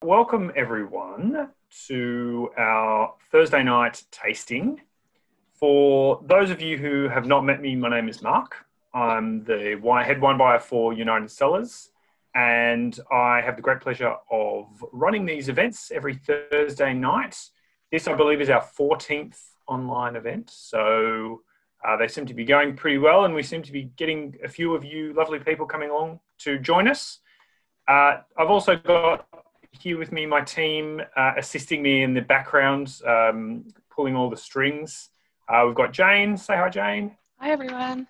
welcome everyone to our Thursday night tasting. For those of you who have not met me, my name is Mark. I'm the head wine buyer for United Cellars, and I have the great pleasure of running these events every Thursday night. This, I believe, is our 14th online event, so they seem to be going pretty well, and we seem to be getting a few of you lovely people coming along to join us. I've also got here with me my team assisting me in the background, pulling all the strings. We've got Jane. Say hi, Jane. Hi, everyone.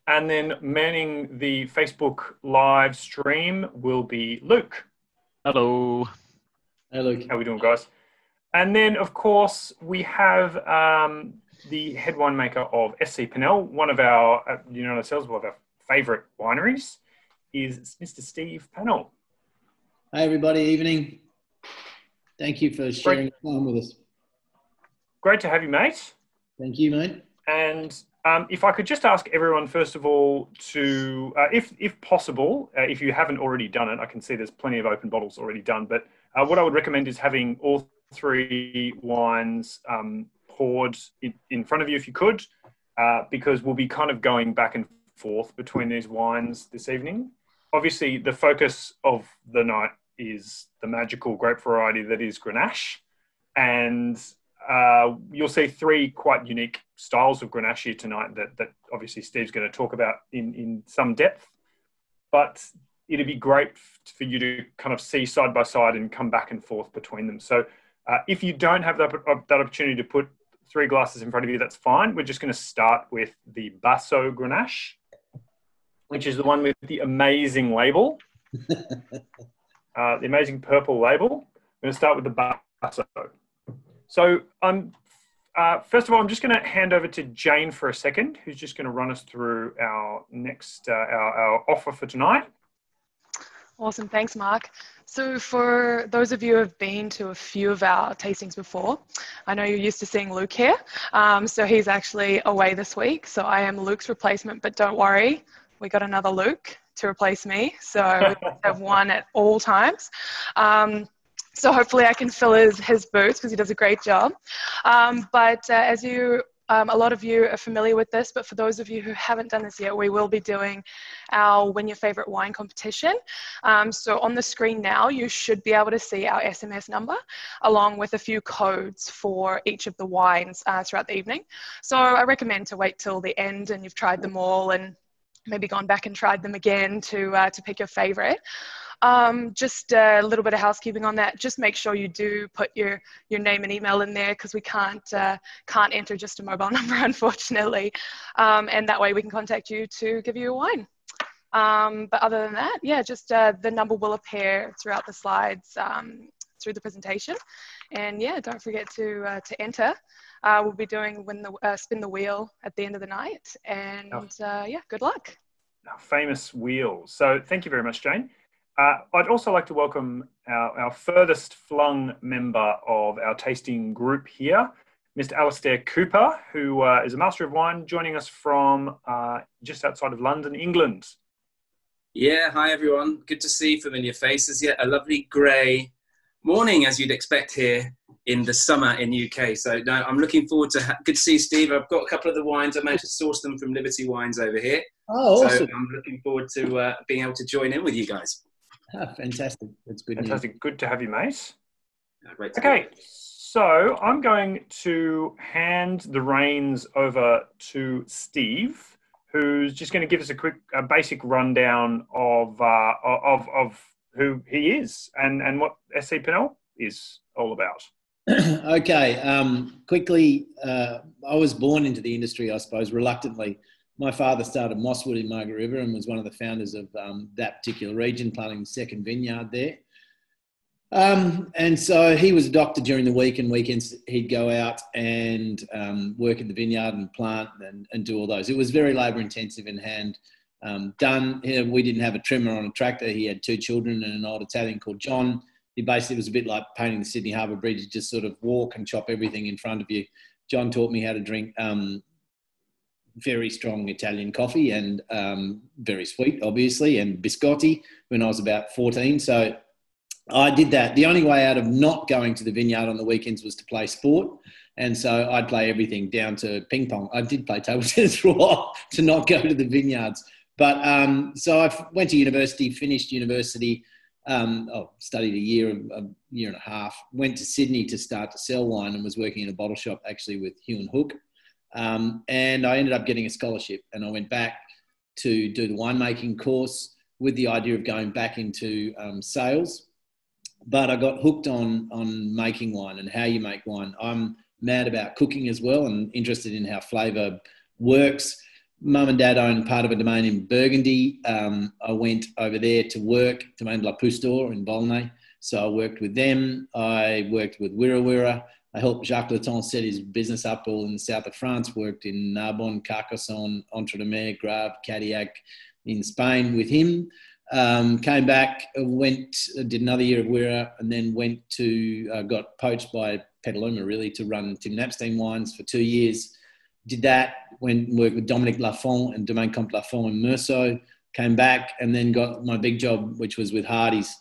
And then manning the Facebook live stream will be Luke. Hello. Hey, Luke. How are we doing, guys? And then, of course, we have the head winemaker of SC Pannell, one of our, United Cellars, one of our favourite wineries, is Mr. Steve Pannell. Hi, everybody. Evening. Thank you for sharing time with us. Great to have you, mate. Thank you, mate. And if I could just ask everyone, first of all, to, if possible, if you haven't already done it, I can see there's plenty of open bottles already done, but what I would recommend is having all three wines poured in front of you if you could, because we'll be kind of going back and forth between these wines this evening. Obviously, the focus of the night is the magical grape variety that is Grenache, and you'll see three quite unique styles of Grenache here tonight that obviously Steve's going to talk about in some depth, but it'd be great for you to kind of see side by side and come back and forth between them. So if you don't have that opportunity to put three glasses in front of you, that's fine. We're just going to start with the Basso Grenache, which is the one with the amazing label, the amazing purple label. I'm going to start with the Basso. So first of all, I'm just going to hand over to Jane for a second, who's just going to run us through our next, our offer for tonight. Awesome. Thanks, Mark. So for those of you who have been to a few of our tastings before, I know you're used to seeing Luke here. So he's actually away this week. So I am Luke's replacement, but don't worry, we got another Luke to replace me. So we have one at all times. So hopefully I can fill his boots because he does a great job. But as a lot of you are familiar with this, but for those of you who haven't done this yet, we will be doing our Win Your Favorite Wine competition. So on the screen now, you should be able to see our SMS number along with a few codes for each of the wines throughout the evening. So I recommend to wait till the end and you've tried them all and maybe gone back and tried them again to pick your favorite. Just a little bit of housekeeping on that. Just make sure you do put your name and email in there because we can't enter just a mobile number, unfortunately. And that way we can contact you to give you a wine. But other than that, yeah, just the number will appear throughout the slides through the presentation. And yeah, don't forget to enter. We'll be doing spin the wheel at the end of the night. And yeah, good luck. Famous wheel. So thank you very much, Jane. I'd also like to welcome our furthest flung member of our tasting group here, Mr. Alastair Cooper, who is a Master of Wine, joining us from just outside of London, England. Yeah, hi everyone. Good to see familiar faces. Yeah, a lovely grey morning, as you'd expect here in the summer in UK. So no, I'm looking forward to good to see you, Steve. I've got a couple of the wines. I managed to source them from Liberty Wines over here. Oh, awesome. So I'm looking forward to being able to join in with you guys. Oh, fantastic. That's good. Fantastic. News. Good to have you, mate. Great. Okay, so I'm going to hand the reins over to Steve, who's just going to give us a basic rundown of who he is and what SC Pannell is all about. Okay, quickly, I was born into the industry, I suppose, reluctantly. My father started Mosswood in Margaret River and was one of the founders of that particular region, planting the second vineyard there. And so he was a doctor during the week, and weekends he'd go out and work in the vineyard and plant and do all those. It was very labour intensive and hand done. We didn't have a trimmer on a tractor. He had two children and an old Italian called John. He basically was a bit like painting the Sydney Harbour Bridge. You just sort of walk and chop everything in front of you. John taught me how to drink very strong Italian coffee and very sweet, obviously, and biscotti when I was about 14. So I did that. The only way out of not going to the vineyard on the weekends was to play sport. And so I'd play everything down to ping pong. I did play table tennis for a while to not go to the vineyards. But so I went to university, finished university, studied a year and a half, went to Sydney to start to sell wine and was working in a bottle shop actually with Hugh and Hook. And I ended up getting a scholarship and I went back to do the winemaking course with the idea of going back into sales. But I got hooked on making wine and how you make wine. I'm mad about cooking as well and interested in how flavour works. Mum and Dad owned part of a domain in Burgundy. I went over there to work, Domaine de la Pustor in Volnay. So I worked with them. I worked with Wira. I helped Jacques Leton set his business up all in the south of France, worked in Narbonne, Carcassonne, Entre-deux-Mers, Grave, Cadillac in Spain with him. Came back, did another year of Wira, and then got poached by Petaluma really to run Tim Knapstein wines for 2 years. Did that, went and worked with Dominique Lafont and Domaine Comte Lafont in Meursault, came back and then got my big job, which was with Hardy's,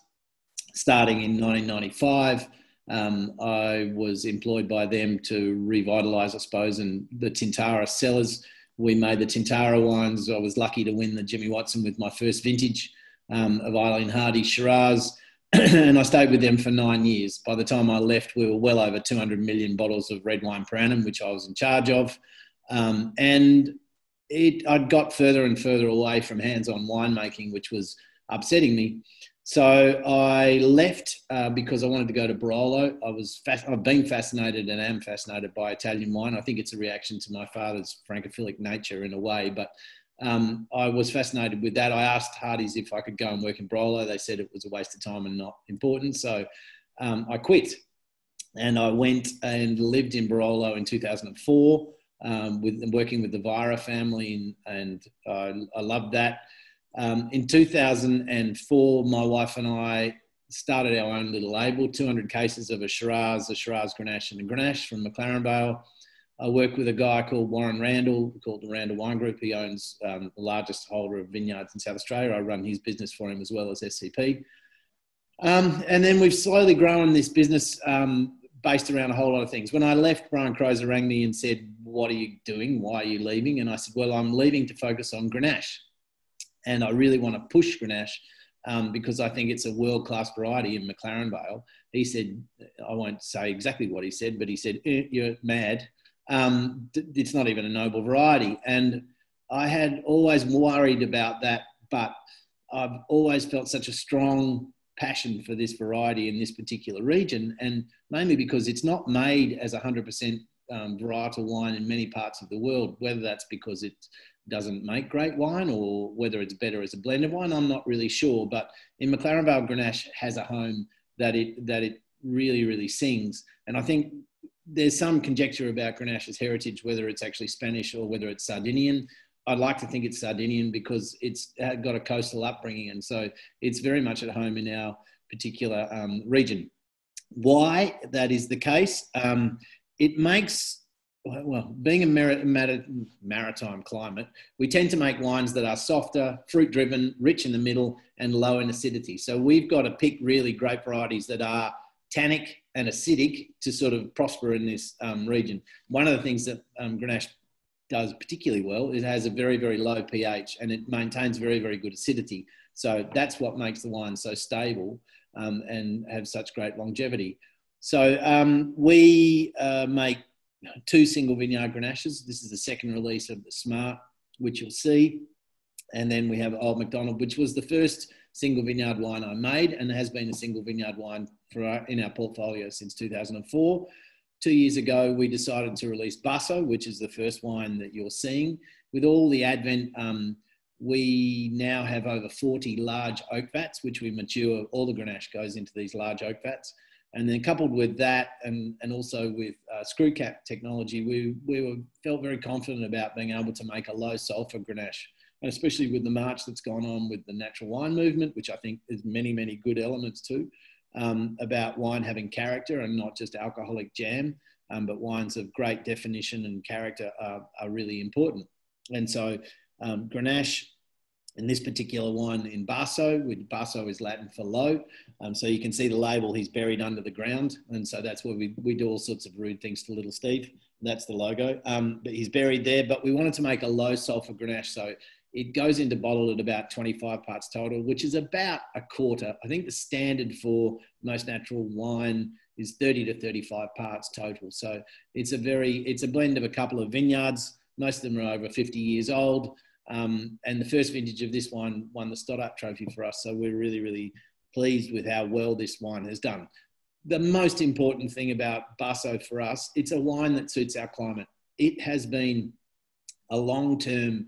starting in 1995. I was employed by them to revitalise, I suppose, and the Tintara cellars. We made the Tintara wines. I was lucky to win the Jimmy Watson with my first vintage of Eileen Hardy Shiraz. And I stayed with them for 9 years. By the time I left, we were well over 200 million bottles of red wine per annum, which I was in charge of. And I'd got further and further away from hands-on winemaking, which was upsetting me. So I left because I wanted to go to Barolo. I've been fascinated and am fascinated by Italian wine. I think it's a reaction to my father's francophilic nature in a way, but I was fascinated with that. I asked Hardy's if I could go and work in Barolo. They said it was a waste of time and not important. So I quit and I went and lived in Barolo in 2004 working with the Vajra family and I loved that. In 2004, my wife and I started our own little label, 200 cases of a Shiraz, Grenache and a Grenache from McLaren Vale. I work with a guy called Warren Randall, called the Randall Wine Group. He owns the largest holder of vineyards in South Australia. I run his business for him as well as SCP. And then we've slowly grown this business based around a whole lot of things. When I left, Brian Crozer rang me and said, "What are you doing? Why are you leaving?" And I said, "Well, I'm leaving to focus on Grenache. And I really want to push Grenache because I think it's a world-class variety in McLaren Vale." He said, I won't say exactly what he said, but he said, "You're mad. It's not even a noble variety." And I had always worried about that, but I've always felt such a strong passion for this variety in this particular region, and mainly because it's not made as 100% varietal wine in many parts of the world, whether that's because it doesn't make great wine or whether it's better as a blend of wine, I'm not really sure. But in McLaren Vale, Grenache has a home that it really, really sings. And I think there's some conjecture about Grenache's heritage, whether it's actually Spanish or whether it's Sardinian. I'd like to think it's Sardinian because it's got a coastal upbringing. And so it's very much at home in our particular region. Why that is the case, it makes, well, being a maritime climate, we tend to make wines that are softer, fruit-driven, rich in the middle, and low in acidity. So we've got to pick really great varieties that are tannic and acidic to sort of prosper in this region. One of the things that Grenache does particularly well, it has a very, very low pH and it maintains very, very good acidity. So that's what makes the wine so stable and have such great longevity. So we make 2 single vineyard Grenaches. This is the second release of the Smart, which you'll see. And then we have Old MacDonald, which was the first single vineyard wine I made and has been a single vineyard wine in our portfolio since 2004. 2 years ago, we decided to release Basso, which is the first wine that you're seeing. With all the advent, we now have over 40 large oak vats, which we mature. All the Grenache goes into these large oak vats. And then coupled with that and also with screw cap technology, we felt very confident about being able to make a low sulfur Grenache, and especially with the march that's gone on with the natural wine movement, which I think is many, many good elements too, about wine having character and not just alcoholic jam, but wines of great definition and character are really important. And so Grenache And this particular wine in Basso, which Basso is Latin for low. So you can see the label, he's buried under the ground. And so that's where we do all sorts of rude things to little Steve. That's the logo. But he's buried there. But we wanted to make a low sulfur Grenache. So it goes into bottle at about 25 parts total, which is about a quarter. I think the standard for most natural wine is 30 to 35 parts total. So it's a blend of a couple of vineyards. Most of them are over 50 years old. And the first vintage of this wine won the Stoddart Trophy for us. So we're really, really pleased with how well this wine has done. The most important thing about Basso for us, it's a wine that suits our climate. It has been a long-term,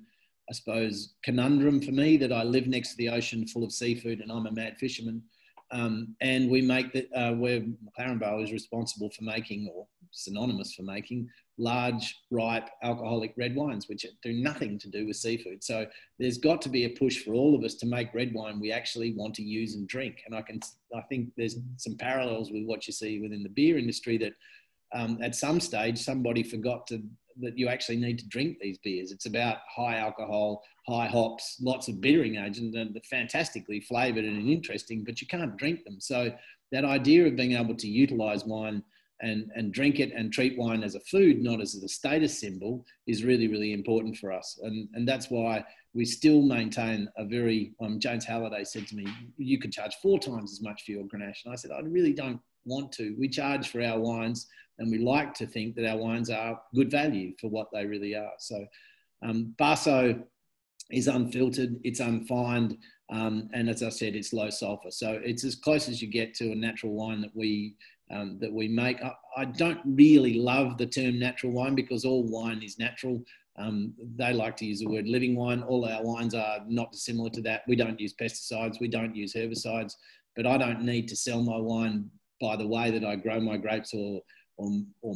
I suppose, conundrum for me that I live next to the ocean full of seafood and I'm a mad fisherman. And we make that, where McLaren Vale is responsible for making, or synonymous for making, large, ripe, alcoholic red wines, which do nothing to do with seafood. So there's got to be a push for all of us to make red wine we actually want to use and drink. And I think there's some parallels with what you see within the beer industry, that at some stage somebody forgot that you actually need to drink these beers. It's about high alcohol, high hops, lots of bittering agent, and they're fantastically flavoured and interesting, but you can't drink them. So that idea of being able to utilise wine and drink it and treat wine as a food, not as a status symbol, is really, really important for us. And that's why we still maintain a very, James Halliday said to me, you could charge 4 times as much for your Grenache. And I said, I really don't want to. We charge for our wines, and we like to think that our wines are good value for what they really are. So Basso is unfiltered, it's unfined, and as I said, it's low sulfur. So it's as close as you get to a natural wine that we make. I don't really love the term natural wine, because all wine is natural. They like to use the word living wine. All our wines are not dissimilar to that. We don't use pesticides, we don't use herbicides, but I don't need to sell my wine by the way that I grow my grapes or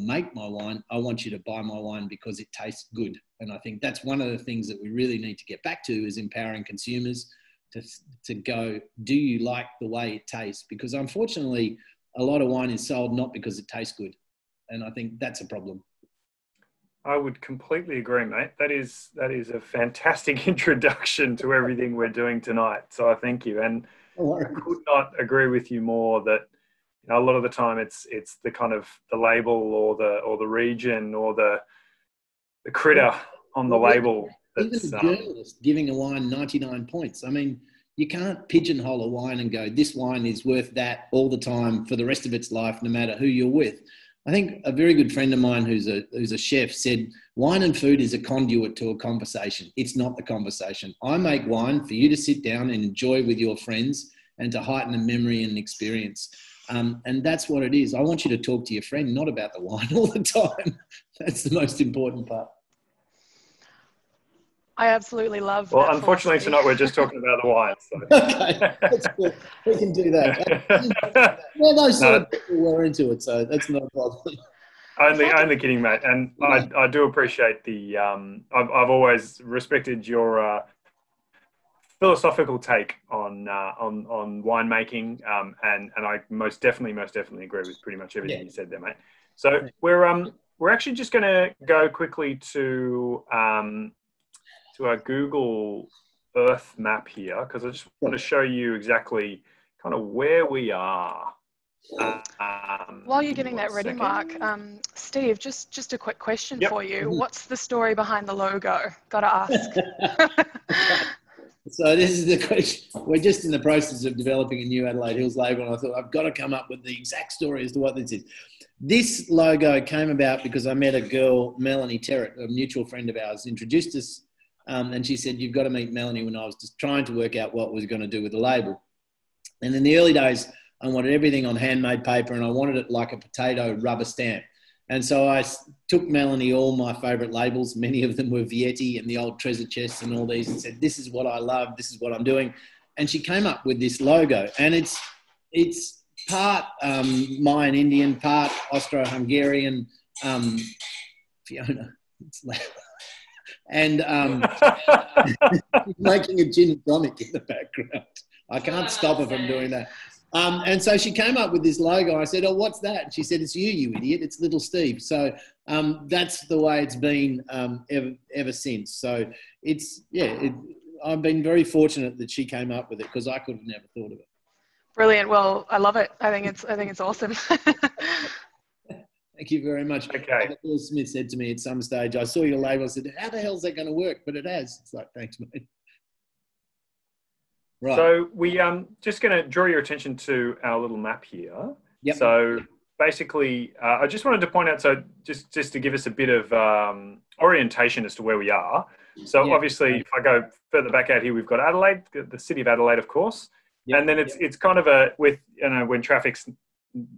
make my wine. I want you to buy my wine because it tastes good. And I think that's one of the things that we really need to get back to, is empowering consumers to go, do you like the way it tastes? Because unfortunately, a lot of wine is sold not because it tastes good. And I think that's a problem. I would completely agree, mate. That is a fantastic introduction to everything we're doing tonight. So I thank you. And I could not agree with you more that, you know, a lot of the time it's the kind of the label or the region or the critter on the label. Even a journalist giving a wine 99 points. I mean, you can't pigeonhole a wine and go, this wine is worth that all the time for the rest of its life, no matter who you're with. I think a very good friend of mine who's a chef said, wine and food is a conduit to a conversation. It's not the conversation. I make wine for you to sit down and enjoy with your friends and to heighten a memory and experience. And that's what it is. I want you to talk to your friend, not about the wine all the time. That's the most important part. I absolutely love. Well, unfortunately tonight we're just talking about the wine. So. Okay, that's cool. We can do that. Well, those sort of people were into it, so that's not a problem. Only kidding, mate. And I do appreciate the. I've always respected your philosophical take on winemaking, and I most definitely agree with pretty much everything you said there, mate. So we're actually just going to go quickly to our Google Earth map here, because I just want to show you exactly kind of where we are. While you're getting that ready, Mark, Steve, just a quick question for you. What's the story behind the logo? Got to ask. So this is the question. We're just in the process of developing a new Adelaide Hills label, and I thought I've got to come up with the exact story as to what this is. This logo came about because I met a girl, Melanie Terrett, a mutual friend of ours, introduced us, and she said, you've got to meet Melanie, when I was just trying to work out what was going to do with the label. And in the early days, I wanted everything on handmade paper, and I wanted it like a potato rubber stamp. And so I took Melanie all my favourite labels. Many of them were Vietti and the old treasure chests and all these, and said, this is what I love, this is what I'm doing. And she came up with this logo, and it's part Mayan Indian, part Austro-Hungarian, Fiona. It's loud. And making a gin and tonic in the background. I can't stop her from doing that. And so she came up with this logo. I said, oh, what's that? And she said, it's you idiot. It's little Steve. So that's the way it's been ever since. So it's, I've been very fortunate that she came up with it, because I could have never thought of it. Brilliant. Well, I love it. I think it's awesome. Thank you very much. Okay. Bill Smith said to me at some stage, I saw your label, I said, how the hell is that going to work? But it has. It's like, thanks, mate. Right. So we just going to draw your attention to our little map here. Yep. So basically, I just wanted to point out, so just to give us a bit of orientation as to where we are. So obviously, if I go further back out here, we've got Adelaide, the city of Adelaide, of course. Yep. And then it's kind of when traffic's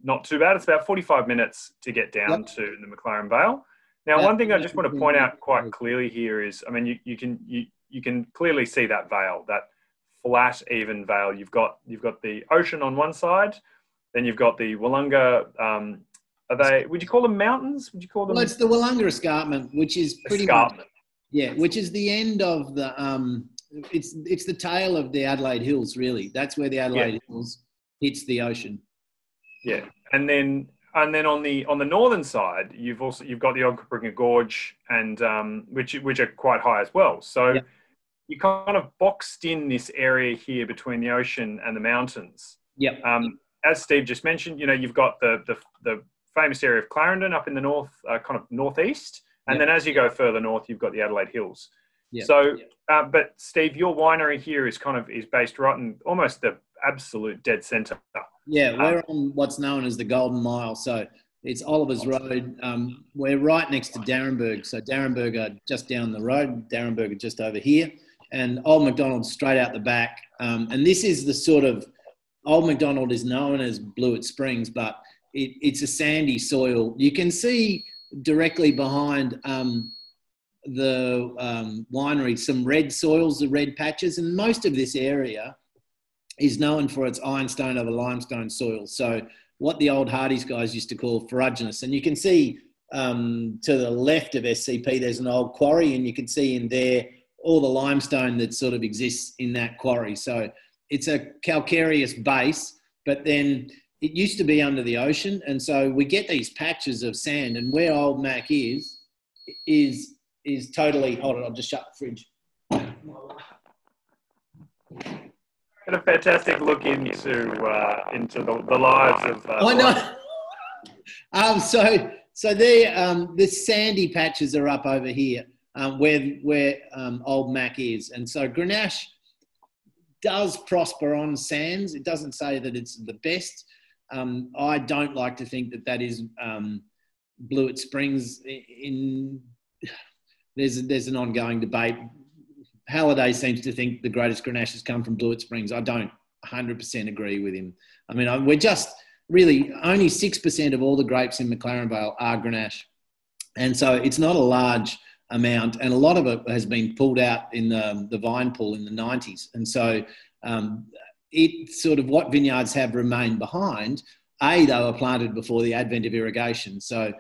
not too bad, it's about 45 minutes to get down to the McLaren Vale. Now, one thing I just want to point out quite clearly here is, I mean, you can clearly see that vale, that flat, even vale. You've got the ocean on one side, then you've got the Wollonga. Would you call them mountains? Would you call them? Well, it's the Wollonga Escarpment, which is pretty much, which is the end of the it's the tail of the Adelaide Hills, really. That's where the Adelaide Hills hits the ocean. Yeah, and then on the northern side, you've got the Ogburger Gorge, and which are quite high as well. So you kind of boxed in this area here between the ocean and the mountains. Yep. As Steve just mentioned, you've got the famous area of Clarendon up in the north, kind of northeast, and then as you go further north, you've got the Adelaide Hills. Yep. So, but Steve, your winery here is based right in almost the absolute dead centre. Yeah, we're on what's known as the Golden Mile. So it's Oliver's Road. We're right next to Darrenburg. So Darrenburg are just down the road, Darrenburg are just over here, and Old McDonald's straight out the back. And this is the sort of, Old McDonald is known as Blewett Springs, but it's a sandy soil. You can see directly behind the winery some red soils, the red patches, and most of this area is known for its ironstone over limestone soil. So what the old Hardy's guys used to call ferruginous. And you can see to the left of SCP, there's an old quarry, and you can see in there all the limestone that sort of exists in that quarry. So it's a calcareous base, but then it used to be under the ocean. And so we get these patches of sand, and where Old Mac is totally, hold on, I'll just shut the fridge. Got a fantastic look into the lives of. I know. So there, the sandy patches are up over here, where Old Mac is, and so Grenache does prosper on sands. It doesn't say that it's the best. I don't like to think that is Blewett Springs. There's an ongoing debate. Halliday seems to think the greatest Grenache has come from Blewett Springs. I don't 100% agree with him. I mean, we're just really only 6% of all the grapes in McLaren Vale are Grenache. And so it's not a large amount, and a lot of it has been pulled out in the vine pool in the 90s. And so it's sort of what vineyards have remained behind. They were planted before the advent of irrigation. So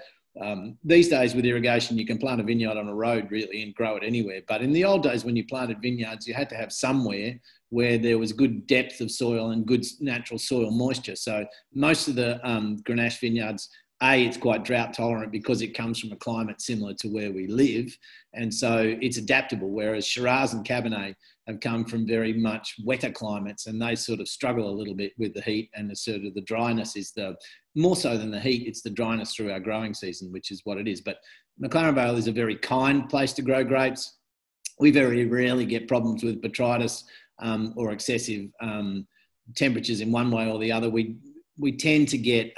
these days with irrigation, you can plant a vineyard on a road really and grow it anywhere. But in the old days, when you planted vineyards, you had to have somewhere where there was good depth of soil and good natural soil moisture. So most of the Grenache vineyards, it's quite drought tolerant because it comes from a climate similar to where we live. And so it's adaptable, whereas Shiraz and Cabernet have come from very much wetter climates, and they sort of struggle a little bit with the heat, and the sort of the dryness is more so than the heat, it's the dryness through our growing season, which is what it is. But McLaren Vale is a very kind place to grow grapes. We very rarely get problems with botrytis or excessive temperatures in one way or the other. We tend to get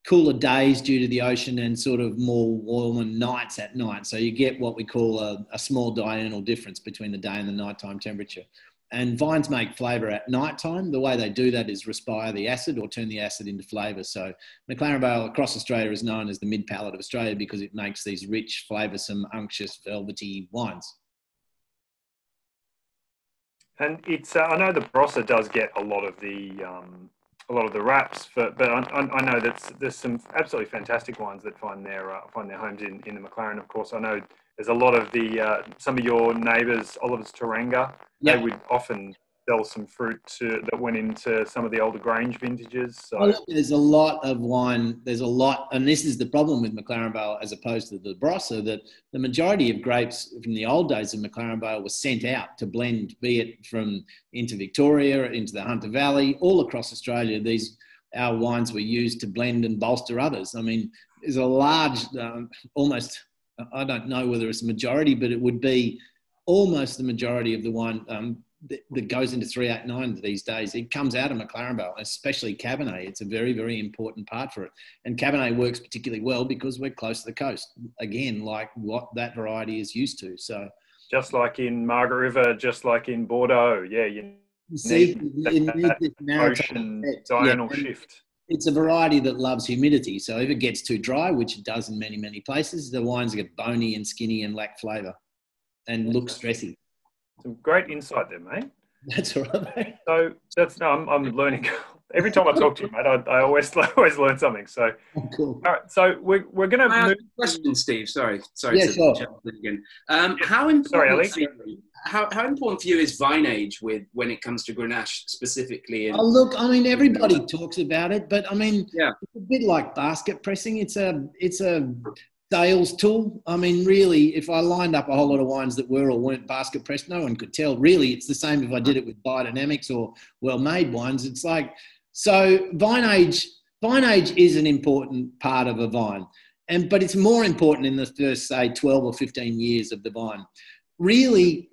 cooler days due to the ocean and sort of more warmer nights at night. So you get what we call a small diurnal difference between the day and the nighttime temperature. And vines make flavour at nighttime. The way they do that is respire the acid or turn the acid into flavour. So McLaren Vale across Australia is known as the mid-palate of Australia because it makes these rich, flavoursome, unctuous, velvety wines. And it's I know the Barossa does get a lot of the wraps, but I know that there's some absolutely fantastic wines that find their homes in the McLaren. Of course, I know there's a lot of some of your neighbours, Oliver's Turanga. Yep. They would often sell some fruit that went into some of the older Grange vintages. So Oh, look, there's a lot of wine. There's a lot, and this is the problem with McLaren Vale as opposed to the Barossa, that the majority of grapes from the old days of McLaren Vale were sent out to blend, be it from into Victoria, into the Hunter Valley, all across Australia. Our wines were used to blend and bolster others. I mean, there's a large, almost, I don't know whether it's a majority, but it would be almost the majority of the wine that goes into 389 these days. It comes out of McLaren Vale, especially Cabernet. It's a very, very important part for it. And Cabernet works particularly well because we're close to the coast. Again, like what that variety is used to. So just like in Margaret River, just like in Bordeaux, yeah, you see, need this ocean diurnal shift. It's a variety that loves humidity. So if it gets too dry, which it does in many, many places, the wines get bony and skinny and lack flavour and look stressy. Some great insight there, mate. That's all right, mate. So I'm learning. Every time I talk to you, mate, I always learn something. So, cool. All right, so we're going to move. Question, Steve. Sorry. Yeah, sure. Again. How important? Sorry, Ali. How important for you is vine age when it comes to Grenache specifically? Oh, look, I mean, everybody talks about it, but I mean, yeah, it's a bit like basket pressing. It's a sales tool. I mean, really, if I lined up a whole lot of wines that were or weren't basket pressed, no one could tell. Really, it's the same if I did it with biodynamics or well-made wines. It's like, so vine age is an important part of a vine, but it's more important in the first, say, 12 or 15 years of the vine. Really,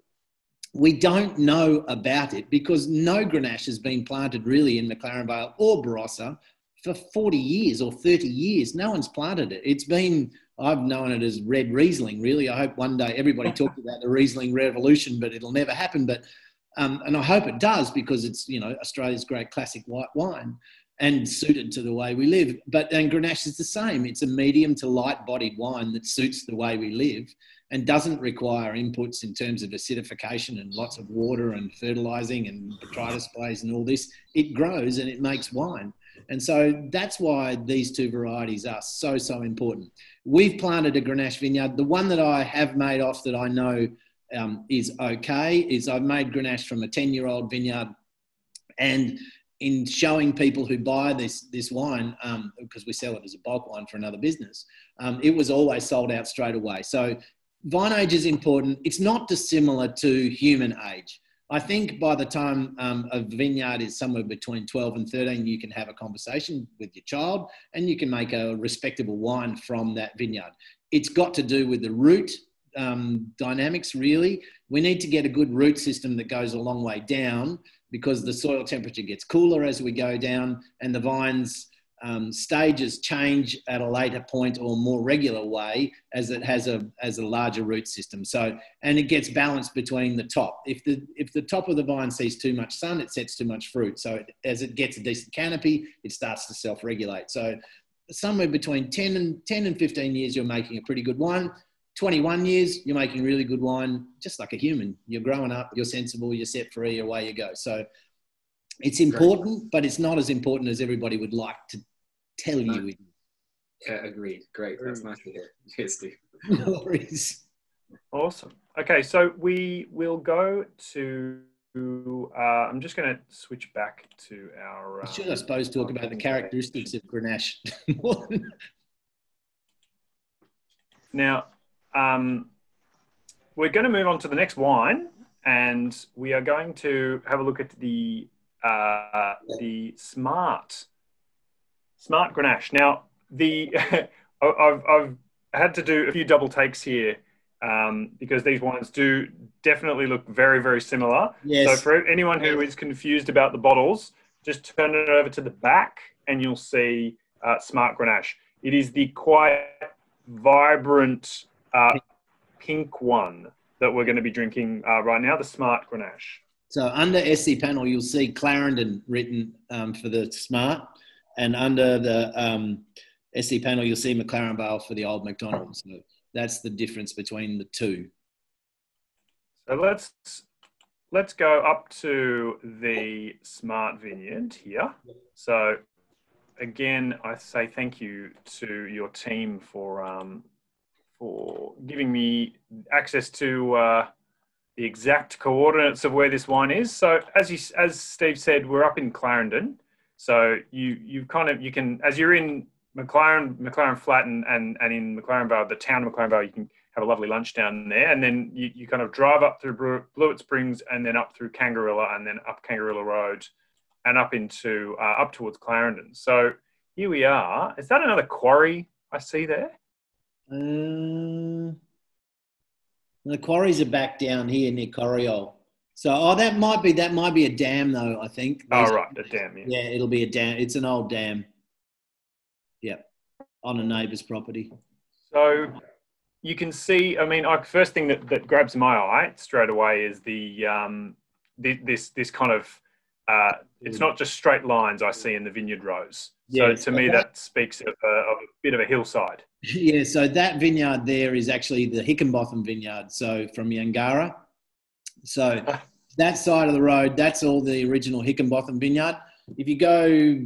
we don't know about it because no Grenache has been planted really in McLaren Vale or Barossa for 40 years or 30 years. No one's planted it. I've known it as red Riesling, really. I hope one day everybody talks about the Riesling revolution, but it'll never happen. But and I hope it does because it's, Australia's great classic white wine and suited to the way we live. And Grenache is the same. It's a medium to light-bodied wine that suits the way we live and doesn't require inputs in terms of acidification and lots of water and fertilising and botrytis sprays and all this. It grows and it makes wine. And so that's why these two varieties are so, so important. We've planted a Grenache vineyard. The one that I have made off that I know is okay is I've made Grenache from a 10-year-old vineyard. And in showing people who buy this wine, because we sell it as a bulk wine for another business, it was always sold out straight away. So vine age is important. It's not dissimilar to human age. I think by the time a vineyard is somewhere between 12 and 13, you can have a conversation with your child and you can make a respectable wine from that vineyard. It's got to do with the root dynamics, really. We need to get a good root system that goes a long way down because the soil temperature gets cooler as we go down and the vines stages change at a later point or more regular way as it has a larger root system. So, and it gets balanced between the top. If the top of the vine sees too much sun, it sets too much fruit. So as it gets a decent canopy, it starts to self-regulate. So somewhere between 10 and 15 years, you're making a pretty good wine. 21 years, you're making really good wine, just like a human. You're growing up, you're sensible, you're set free, away you go. So it's important, but it's not as important as everybody would like to tell you. Yeah, agreed. Great. That's nice to hear. Cheers, Steve. No worries. Awesome. Okay, so we will go to, I'm just going to switch back to our... should, I suppose, talk about the characteristics of Grenache. Now, we're going to move on to the next wine, and we are going to have a look at the Smart Grenache. Now, I've had to do a few double takes here because these wines do definitely look very, very similar. Yes. So for anyone who is confused about the bottles, just turn it over to the back and you'll see Smart Grenache. It is the quite vibrant pink one that we're going to be drinking right now, the Smart Grenache. So under SC Pannell, you'll see Clarendon written for the Smart, and under the SC Pannell, you'll see McLaren Vale for the Old McDonald. So that's the difference between the two. So let's go up to the Smart Vineyard here. So again, I say thank you to your team for giving me access to the exact coordinates of where this wine is. So as Steve said, we're up in Clarendon. So you can, as you're in McLaren Flat and in McLaren Vale, the town of McLaren Vale, you can have a lovely lunch down there, and then you kind of drive up through Blewett Springs and then up through Kangarilla and then up Kangarilla Road and up into up towards Clarendon. So here we are. Is that another quarry I see there? The quarries are back down here near Corriol. So, that might be a dam though, I think. Right, a dam, yeah. Yeah, it'll be a dam. It's an old dam. Yeah, on a neighbour's property. So you can see, I mean, first thing that grabs my eye straight away is the this kind of, it's not just straight lines I see in the vineyard rows. So to me, that speaks of a bit of a hillside. Yeah, so that vineyard there is actually the Hickenbotham vineyard, so from Yangara. So that side of the road, that's all the original Hickenbotham vineyard. If you go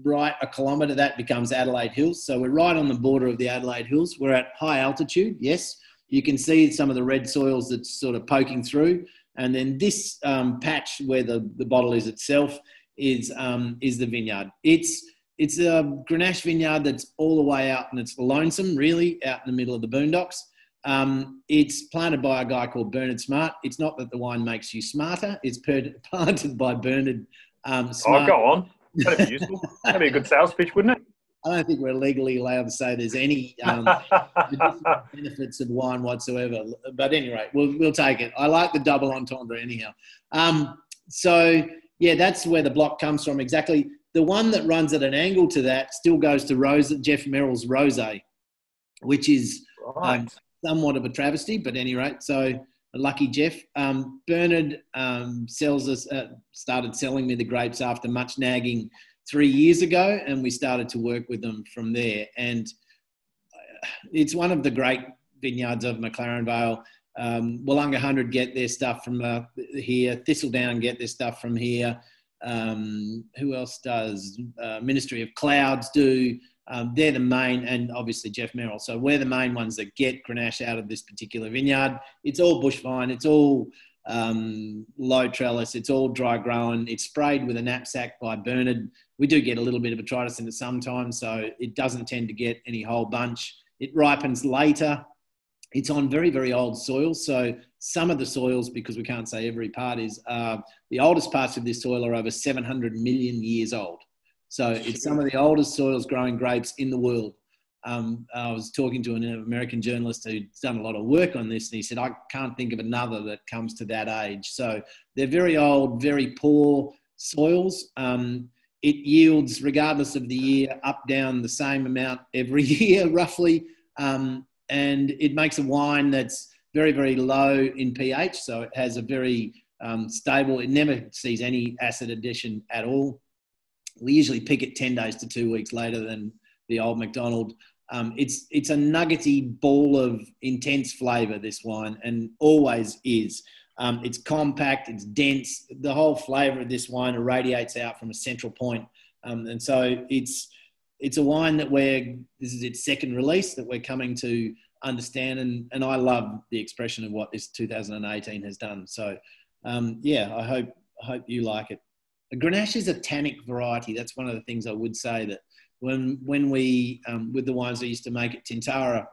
right a kilometre, that becomes Adelaide Hills. So we're right on the border of the Adelaide Hills. We're at high altitude, yes. You can see some of the red soils that's sort of poking through. And then this patch where the bottle is itself is the vineyard. It's a Grenache vineyard that's all the way out, and it's lonesome, really, out in the middle of the boondocks. It's planted by a guy called Bernard Smart. It's not that the wine makes you smarter. It's planted by Bernard Smart. Oh, go on. That'd be useful. That'd be a good sales pitch, wouldn't it? I don't think we're legally allowed to say there's any benefits of wine whatsoever. But anyway, we'll take it. I like the double entendre anyhow. So, yeah, that's where the block comes from exactly. The one that runs at an angle to that still goes to Jeff Merrill's Rosé, which is somewhat of a travesty, but at any rate, so lucky Jeff. Bernard started selling me the grapes after much nagging 3 years ago, and we started to work with them from there. And it's one of the great vineyards of McLaren Vale. Wollonga 100 get their stuff from here. Thistledown get their stuff from here. Who else does? Ministry of Clouds do. They're the main, and obviously Jeff Merrill. So we're the main ones that get Grenache out of this particular vineyard. It's all bush vine. It's all low trellis. It's all dry grown. It's sprayed with a knapsack by Bernard. We do get a little bit of botrytis in it sometimes, so it doesn't tend to get any whole bunch. It ripens later. It's on very, very old soils. So some of the soils, because we can't say every part is, the oldest parts of this soil are over 700 million years old. So it's some of the oldest soils growing grapes in the world. I was talking to an American journalist who's done a lot of work on this, and he said, I can't think of another that comes to that age. So they're very old, very poor soils. It yields, regardless of the year, up, down the same amount every year, roughly. And it makes a wine that's very, very low in pH. So it has a very stable, it never sees any acid addition at all. We usually pick it 10 days to 2 weeks later than the old McDonald. It's a nuggety ball of intense flavour, this wine, and always is. It's compact, it's dense. The whole flavour of this wine irradiates out from a central point. And so it's a wine that this is its second release that we're coming to understand. And I love the expression of what this 2018 has done. So, yeah, I hope you like it. Grenache is a tannic variety. That's one of the things I would say, that when we, with the wines I used to make at Tintara,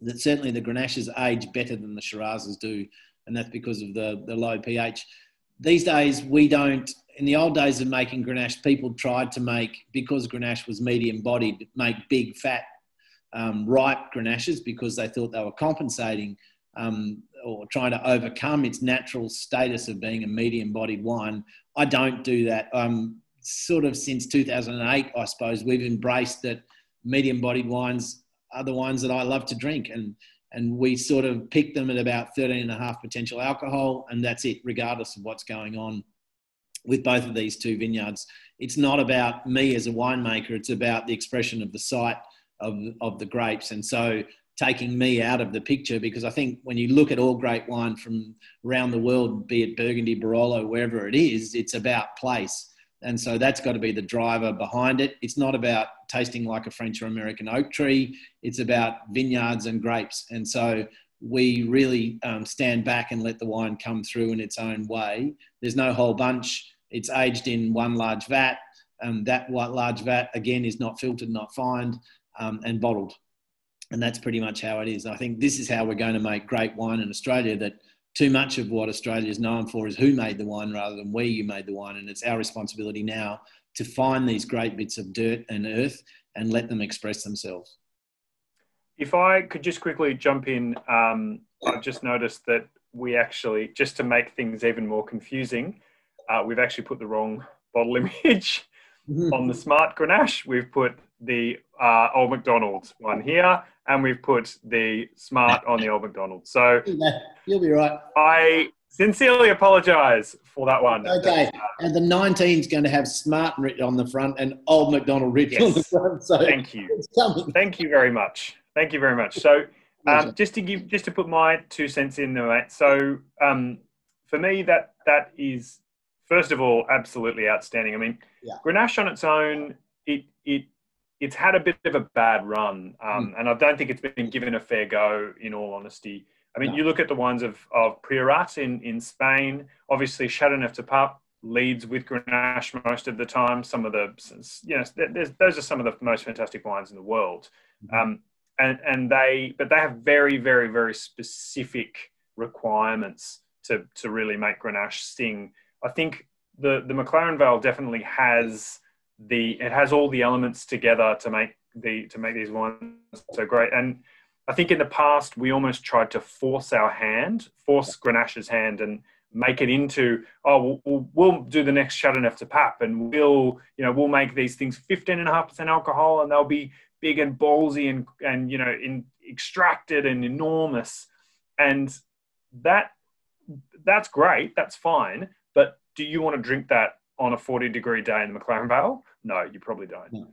that certainly the Grenaches age better than the Shirazes do. And that's because of the low pH. These days, we don't, in the old days of making Grenache, people tried to make, because Grenache was medium bodied, make big, fat, ripe Grenaches because they thought they were compensating or trying to overcome its natural status of being a medium-bodied wine. I don't do that. Sort of since 2008, I suppose, we've embraced that medium-bodied wines are the wines that I love to drink. And we sort of pick them at about 13.5 potential alcohol, and that's it, regardless of what's going on with both of these two vineyards. It's not about me as a winemaker. It's about the expression of the site of the grapes. And so taking me out of the picture, because I think when you look at all great wine from around the world, be it Burgundy, Barolo, wherever it is, it's about place. And so that's got to be the driver behind it. It's not about tasting like a French or American oak tree. It's about vineyards and grapes. And so we really stand back and let the wine come through in its own way. There's no whole bunch. It's aged in one large vat. That large vat, again, is not filtered, not fined, and bottled. And that's pretty much how it is. I think this is how we're going to make great wine in Australia, that too much of what Australia is known for is who made the wine rather than where you made the wine. And it's our responsibility now to find these great bits of dirt and earth and let them express themselves. If I could just quickly jump in, I've just noticed that we actually, just to make things even more confusing, we've actually put the wrong bottle image on the Smart Grenache. We've put the Old McDonald's one here, and we've put the Smart on the Old McDonald's. So you'll be right. I sincerely apologise for that one. Okay, and the 19 is going to have Smart written on the front and Old McDonald written on the front. So thank you. Thank you very much. Thank you very much. So just to put my 2 cents in there, mate. So for me, that is, first of all, absolutely outstanding. I mean, Grenache on its own, it's had a bit of a bad run, and I don't think it's been given a fair go, in all honesty. I mean, you look at the wines of Priorat in Spain, obviously Châteauneuf-du-Pape leads with Grenache most of the time. Some of the, those are some of the most fantastic wines in the world. But they have very, very, very specific requirements to really make Grenache sting. I think the McLaren Vale definitely has all the elements together to make these wines so great. And I think in the past we almost tried to force Grenache's hand and make it into, we'll do the next Châteauneuf-du-Pape, and we'll make these things 15.5% alcohol, and they'll be big and ballsy and extracted and enormous. And that's great, that's fine. But do you want to drink that on a 40-degree day in the McLaren Vale? No, you probably don't. No.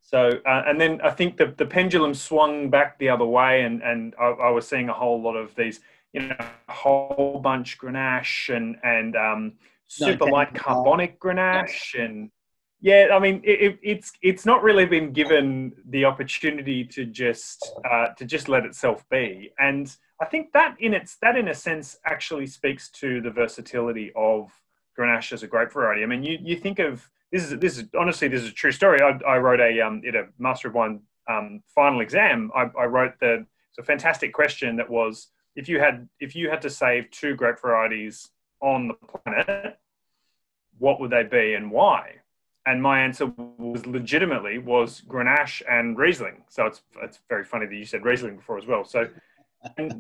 So, and then I think the pendulum swung back the other way, and I was seeing a whole lot of these, whole bunch Grenache and super light carbonic Grenache, and I mean it's not really been given the opportunity to just let itself be, and I think that in a sense actually speaks to the versatility of Grenache as a grape variety. I mean, you think of this is honestly, this is a true story. I wrote in a Master of Wine final exam. I wrote it's a fantastic question that was, if you had to save 2 grape varieties on the planet, what would they be and why? And my answer was Grenache and Riesling. So it's very funny that you said Riesling before as well. So, and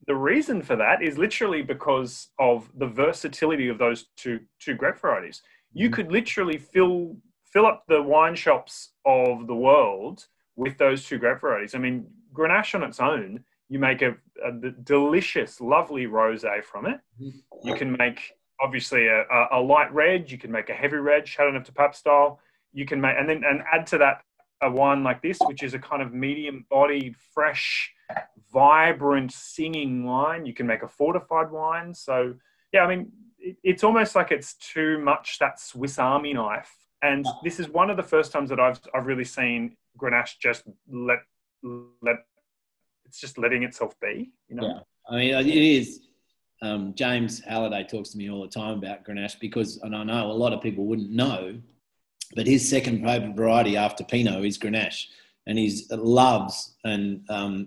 the reason for that is literally because of the versatility of those two grape varieties. You could literally fill up the wine shops of the world with those 2 grape varieties. I mean, Grenache on its own, you make a delicious, lovely rosé from it. You can make, obviously, a light red. You can make a heavy red, Châteauneuf-du-Pape style. You can make, and add to that a wine like this, which is a kind of medium-bodied, fresh, vibrant, singing wine. You can make a fortified wine. So, I mean, it's almost like it's too much that Swiss Army knife. And this is one of the first times that I've really seen Grenache just it's just letting itself be, Yeah, I mean, it is. James Halliday talks to me all the time about Grenache because, and I know a lot of people wouldn't know, but his second favourite variety after Pinot is Grenache. And he loves, and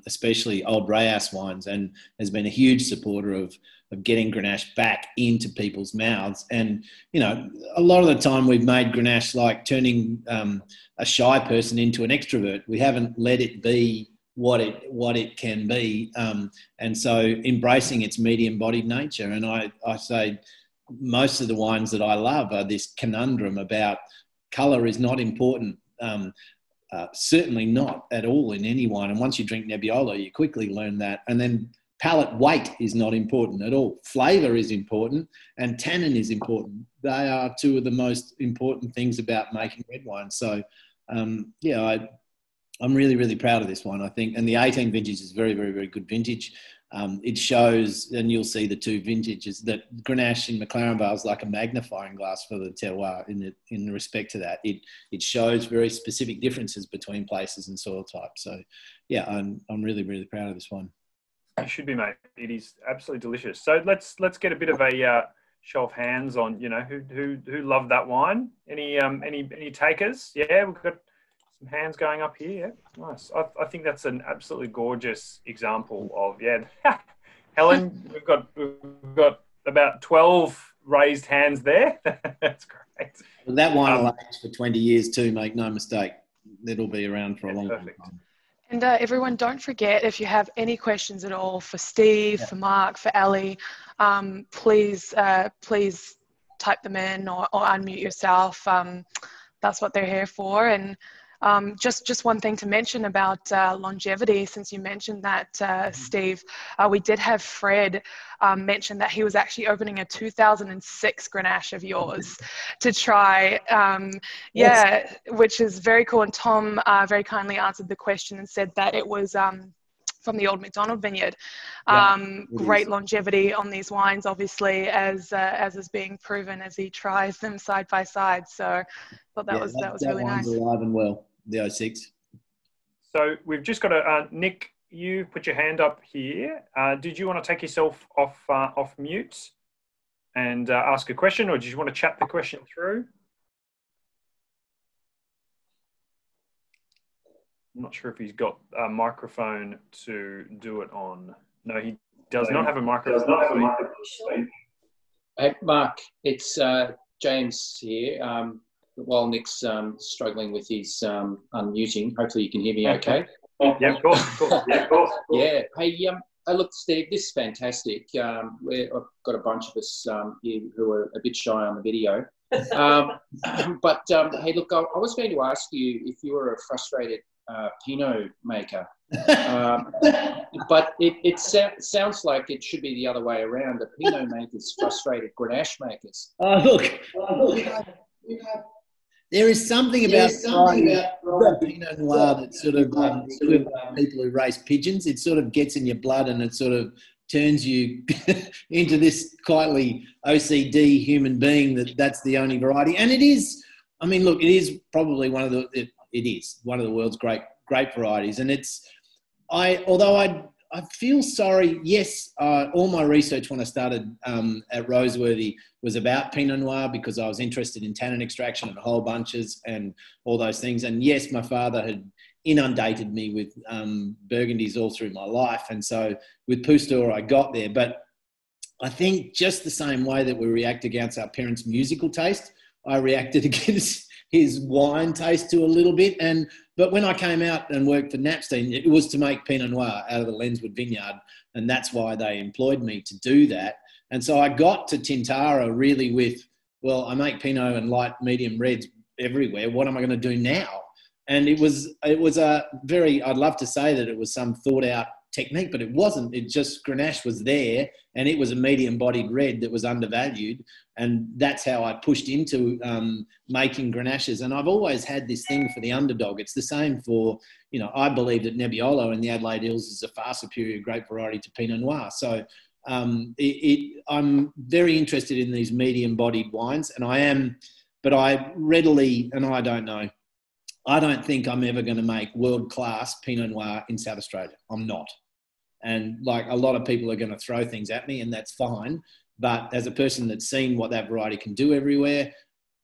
especially Old Rayas wines, and has been a huge supporter of getting Grenache back into people's mouths. And, a lot of the time we've made Grenache like turning a shy person into an extrovert. We haven't let it be what it can be. And so embracing its medium-bodied nature. And I say most of the wines that I love are this conundrum about colour is not important. Certainly not at all in any wine. And once you drink Nebbiolo, you quickly learn that. And then palate weight is not important at all. Flavour is important and tannin is important. They are 2 of the most important things about making red wine. So, I'm really, really proud of this one, I think. And the 18 vintage is very, very, very good vintage. It shows, and you'll see the 2 vintages, that Grenache in McLaren Vale is like a magnifying glass for the terroir in respect to that. It shows very specific differences between places and soil types. So, I'm really, really proud of this one. It should be, mate. It is absolutely delicious. So let's get a bit of a show of hands on, you know, who loved that wine. Any takers? Yeah, we've got some hands going up here. Yeah, nice. I think that's an absolutely gorgeous example of, yeah. Helen, we've got about 12 raised hands there. That's great. Well, that wine will age for 20 years too, make no mistake. It'll be around for a long time. And everyone, don't forget, if you have any questions at all for Steve, for Mark, for Ali, please type them in or unmute yourself. That's what they're here for. And just one thing to mention about longevity, since you mentioned that, Steve, we did have Fred mention that he was actually opening a 2006 Grenache of yours to try. Yeah, which is very cool. And Tom very kindly answered the question and said that it was from the old McDonald vineyard. Great longevity on these wines, obviously, as is being proven as he tries them side by side. So I thought that was really nice. That one's alive and well, the 06. So we've just got Nick, you put your hand up here. Did you want to take yourself off mute and ask a question, or did you want to chat the question through? I'm not sure if he's got a microphone to do it on. No, he does not have a microphone. Hey, Mark, it's James here. While Nick's struggling with his unmuting, hopefully you can hear me okay. Yeah, of course. Yeah, of course. Yeah. Hey, look, Steve, this is fantastic. I've got a bunch of us here who are a bit shy on the video. But hey, look, I was going to ask you if you were a frustrated Pinot maker. But it sounds like it should be the other way around. The Pinot makers frustrated Grenache makers. Look. There is something about Pinot Noir that sort of people who race pigeons. It sort of gets in your blood and it sort of turns you into this quietly OCD human being that's the only variety. And it is, I mean, look, it is probably one of the world's great varieties. And although I feel sorry, yes, all my research when I started at Roseworthy was about Pinot Noir because I was interested in tannin extraction and whole bunches and all those things. And yes, my father had inundated me with Burgundies all through my life. And so with Pustor, I got there. But I think just the same way that we react against our parents' musical taste, I reacted against his wine taste to a little bit. But when I came out and worked for Napstein, it was to make Pinot Noir out of the Lenswood vineyard. And that's why they employed me to do that. And so I got to Tintara really with, well, I make Pinot and light, medium reds everywhere. What am I going to do now? And it was a very, I'd love to say that it was some thought out technique, but it wasn't. It just, Grenache was there and it was a medium bodied red that was undervalued. And that's how I pushed into making Grenaches. And I've always had this thing for the underdog. It's the same for, I believe that Nebbiolo in the Adelaide Hills is a far superior grape variety to Pinot Noir. So I'm very interested in these medium bodied wines but I readily, and I don't know, I don't think I'm ever going to make world-class Pinot Noir in South Australia. I'm not. And like a lot of people are going to throw things at me and that's fine. But as a person that's seen what that variety can do everywhere,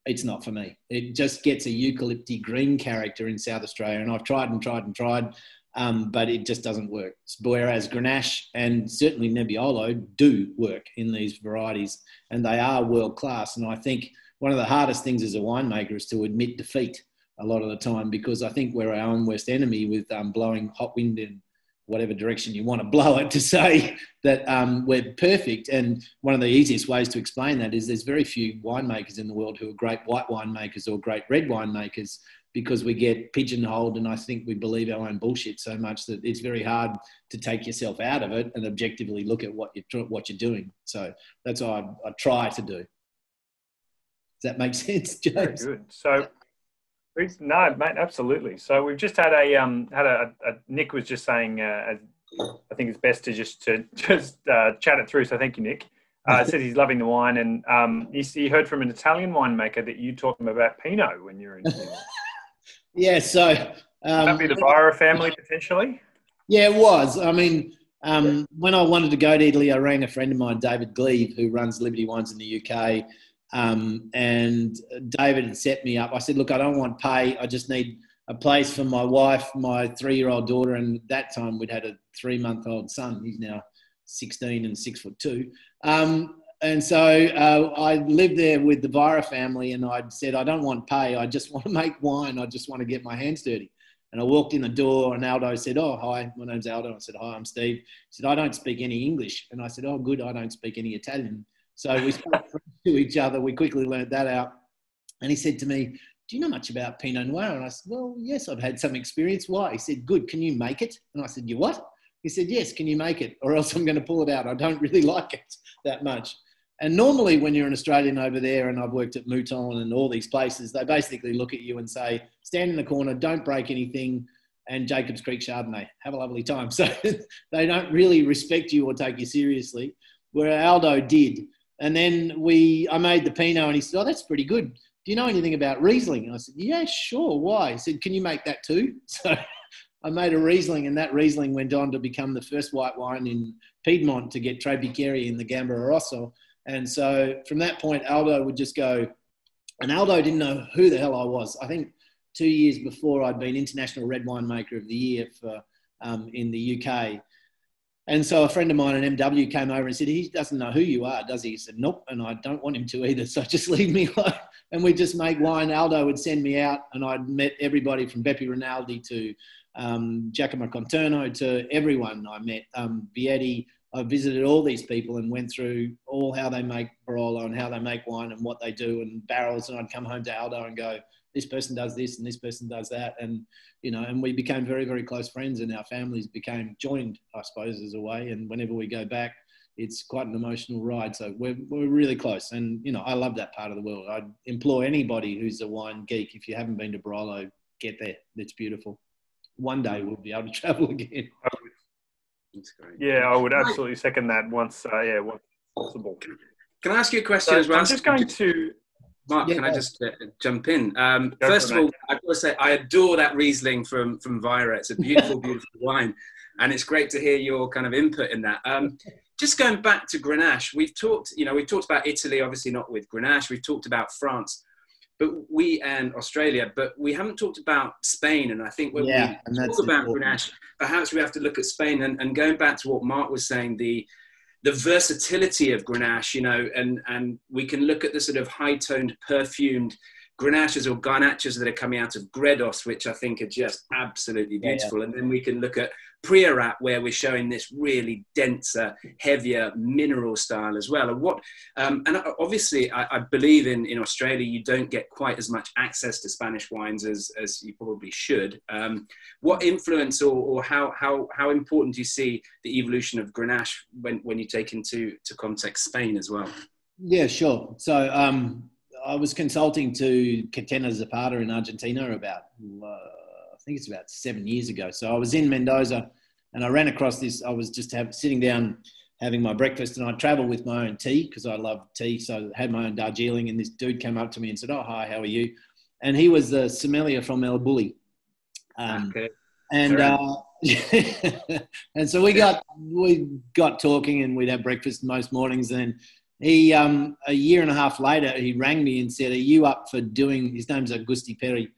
it's not for me. It just gets a eucalypty green character in South Australia. And I've tried and tried and tried, but it just doesn't work. Whereas Grenache and certainly Nebbiolo do work in these varieties and they are world-class. And I think one of the hardest things as a winemaker is to admit defeat a lot of the time, because I think we're our own worst enemy with blowing hot wind in whatever direction you want to blow it to say that we're perfect. And one of the easiest ways to explain that is there's very few winemakers in the world who are great white winemakers or great red winemakers, because we get pigeonholed and I think we believe our own bullshit so much that it's very hard to take yourself out of it and objectively look at what you're doing. So that's what I try to do. Does that make sense, James? Very good. So no, mate, absolutely. So we've just had Nick was just saying, I think it's best to just chat it through. So thank you, Nick. Said he's loving the wine, and he heard from an Italian winemaker that you taught him about Pinot when you were in New Zealand. Yeah, so that be the Vajra family potentially. Yeah, it was. I mean, When I wanted to go to Italy, I rang a friend of mine, David Gleave, who runs Liberty Wines in the UK. And David had set me up. I said, look, I don't want pay. I just need a place for my wife, my 3-year-old daughter. And at that time we'd had a 3-month-old son. He's now 16 and 6'2". And so I lived there with the Vajra family, and I'd said, I don't want pay. I just want to make wine. I just want to get my hands dirty. And I walked in the door, and Aldo said, oh, hi, my name's Aldo. I said, hi, I'm Steve. He said, I don't speak any English. And I said, oh, good, I don't speak any Italian. So we spoke to each other. We quickly learned that out. And he said to me, do you know much about Pinot Noir? And I said, well, yes, I've had some experience. Why? He said, good, can you make it? And I said, you what? He said, yes, can you make it? Or else I'm going to pull it out. I don't really like it that much. And normally when you're an Australian over there, and I've worked at Mouton and all these places, they basically look at you and say, stand in the corner, don't break anything, and Jacobs Creek Chardonnay. Have a lovely time. So they don't really respect you or take you seriously, where Aldo did. And then I made the Pinot, and he said, oh, that's pretty good. Do you know anything about Riesling? And I said, yeah, sure. Why? He said, can you make that too? So I made a Riesling, and that Riesling went on to become the first white wine in Piedmont to get Tre Bicchieri in the Gambero Rosso. And so from that point, Aldo would just go, and Aldo didn't know who the hell I was. I think 2 years before, I'd been International Red Wine Maker of the Year for in the UK. And so a friend of mine at MW came over and said, he doesn't know who you are, does he? He said, nope, and I don't want him to either, so just leave me alone. And we'd just make wine. Aldo would send me out, and I'd met everybody from Beppe Rinaldi to Giacomo Conterno to everyone I met, Vietti. I visited all these people and went through all how they make Barolo and how they make wine and what they do and barrels. And I'd come home to Aldo and go, this person does this and this person does that. And, you know, and we became very, very close friends, and our families became joined, I suppose, as a way. And whenever we go back, it's quite an emotional ride. So we're really close. And, you know, I love that part of the world. I'd implore anybody who's a wine geek, if you haven't been to Barolo, get there. It's beautiful. One day we'll be able to travel again. That's great. Yeah, I would absolutely second that once possible. Can I ask you a question as well? I'm just going to... Mark, can I just jump in? First of all, I've got to say, I adore that Riesling from Vajra. It's a beautiful, beautiful wine. And it's great to hear your kind of input in that. Just going back to Grenache, we've talked about Italy, obviously not with Grenache. We've talked about France, and Australia, but we haven't talked about Spain. And I think when we talk about Grenache, perhaps we have to look at Spain. And going back to what Mark was saying, the versatility of Grenache, you know, and we can look at the sort of high-toned, perfumed Grenaches or Garnaches that are coming out of Gredos, which I think are just absolutely beautiful. Yeah. And then we can look at Priorat, where we're showing this really denser, heavier mineral style as well. And obviously, I believe in Australia, you don't get quite as much access to Spanish wines as you probably should. What influence or how important do you see the evolution of Grenache when you take into context Spain as well? Yeah, sure. So I was consulting to Catena Zapata in Argentina about, I think it's about 7 years ago. So I was in Mendoza and I ran across this. I was just sitting down having my breakfast, and I travel with my own tea because I love tea. So I had my own Darjeeling, and this dude came up to me and said, oh, hi, how are you? And he was the sommelier from El Bulli. Okay. And and so we got talking, and we'd have breakfast most mornings. And he, a year and a half later, he rang me and said, are you up for doing, his name's Augusti Peri,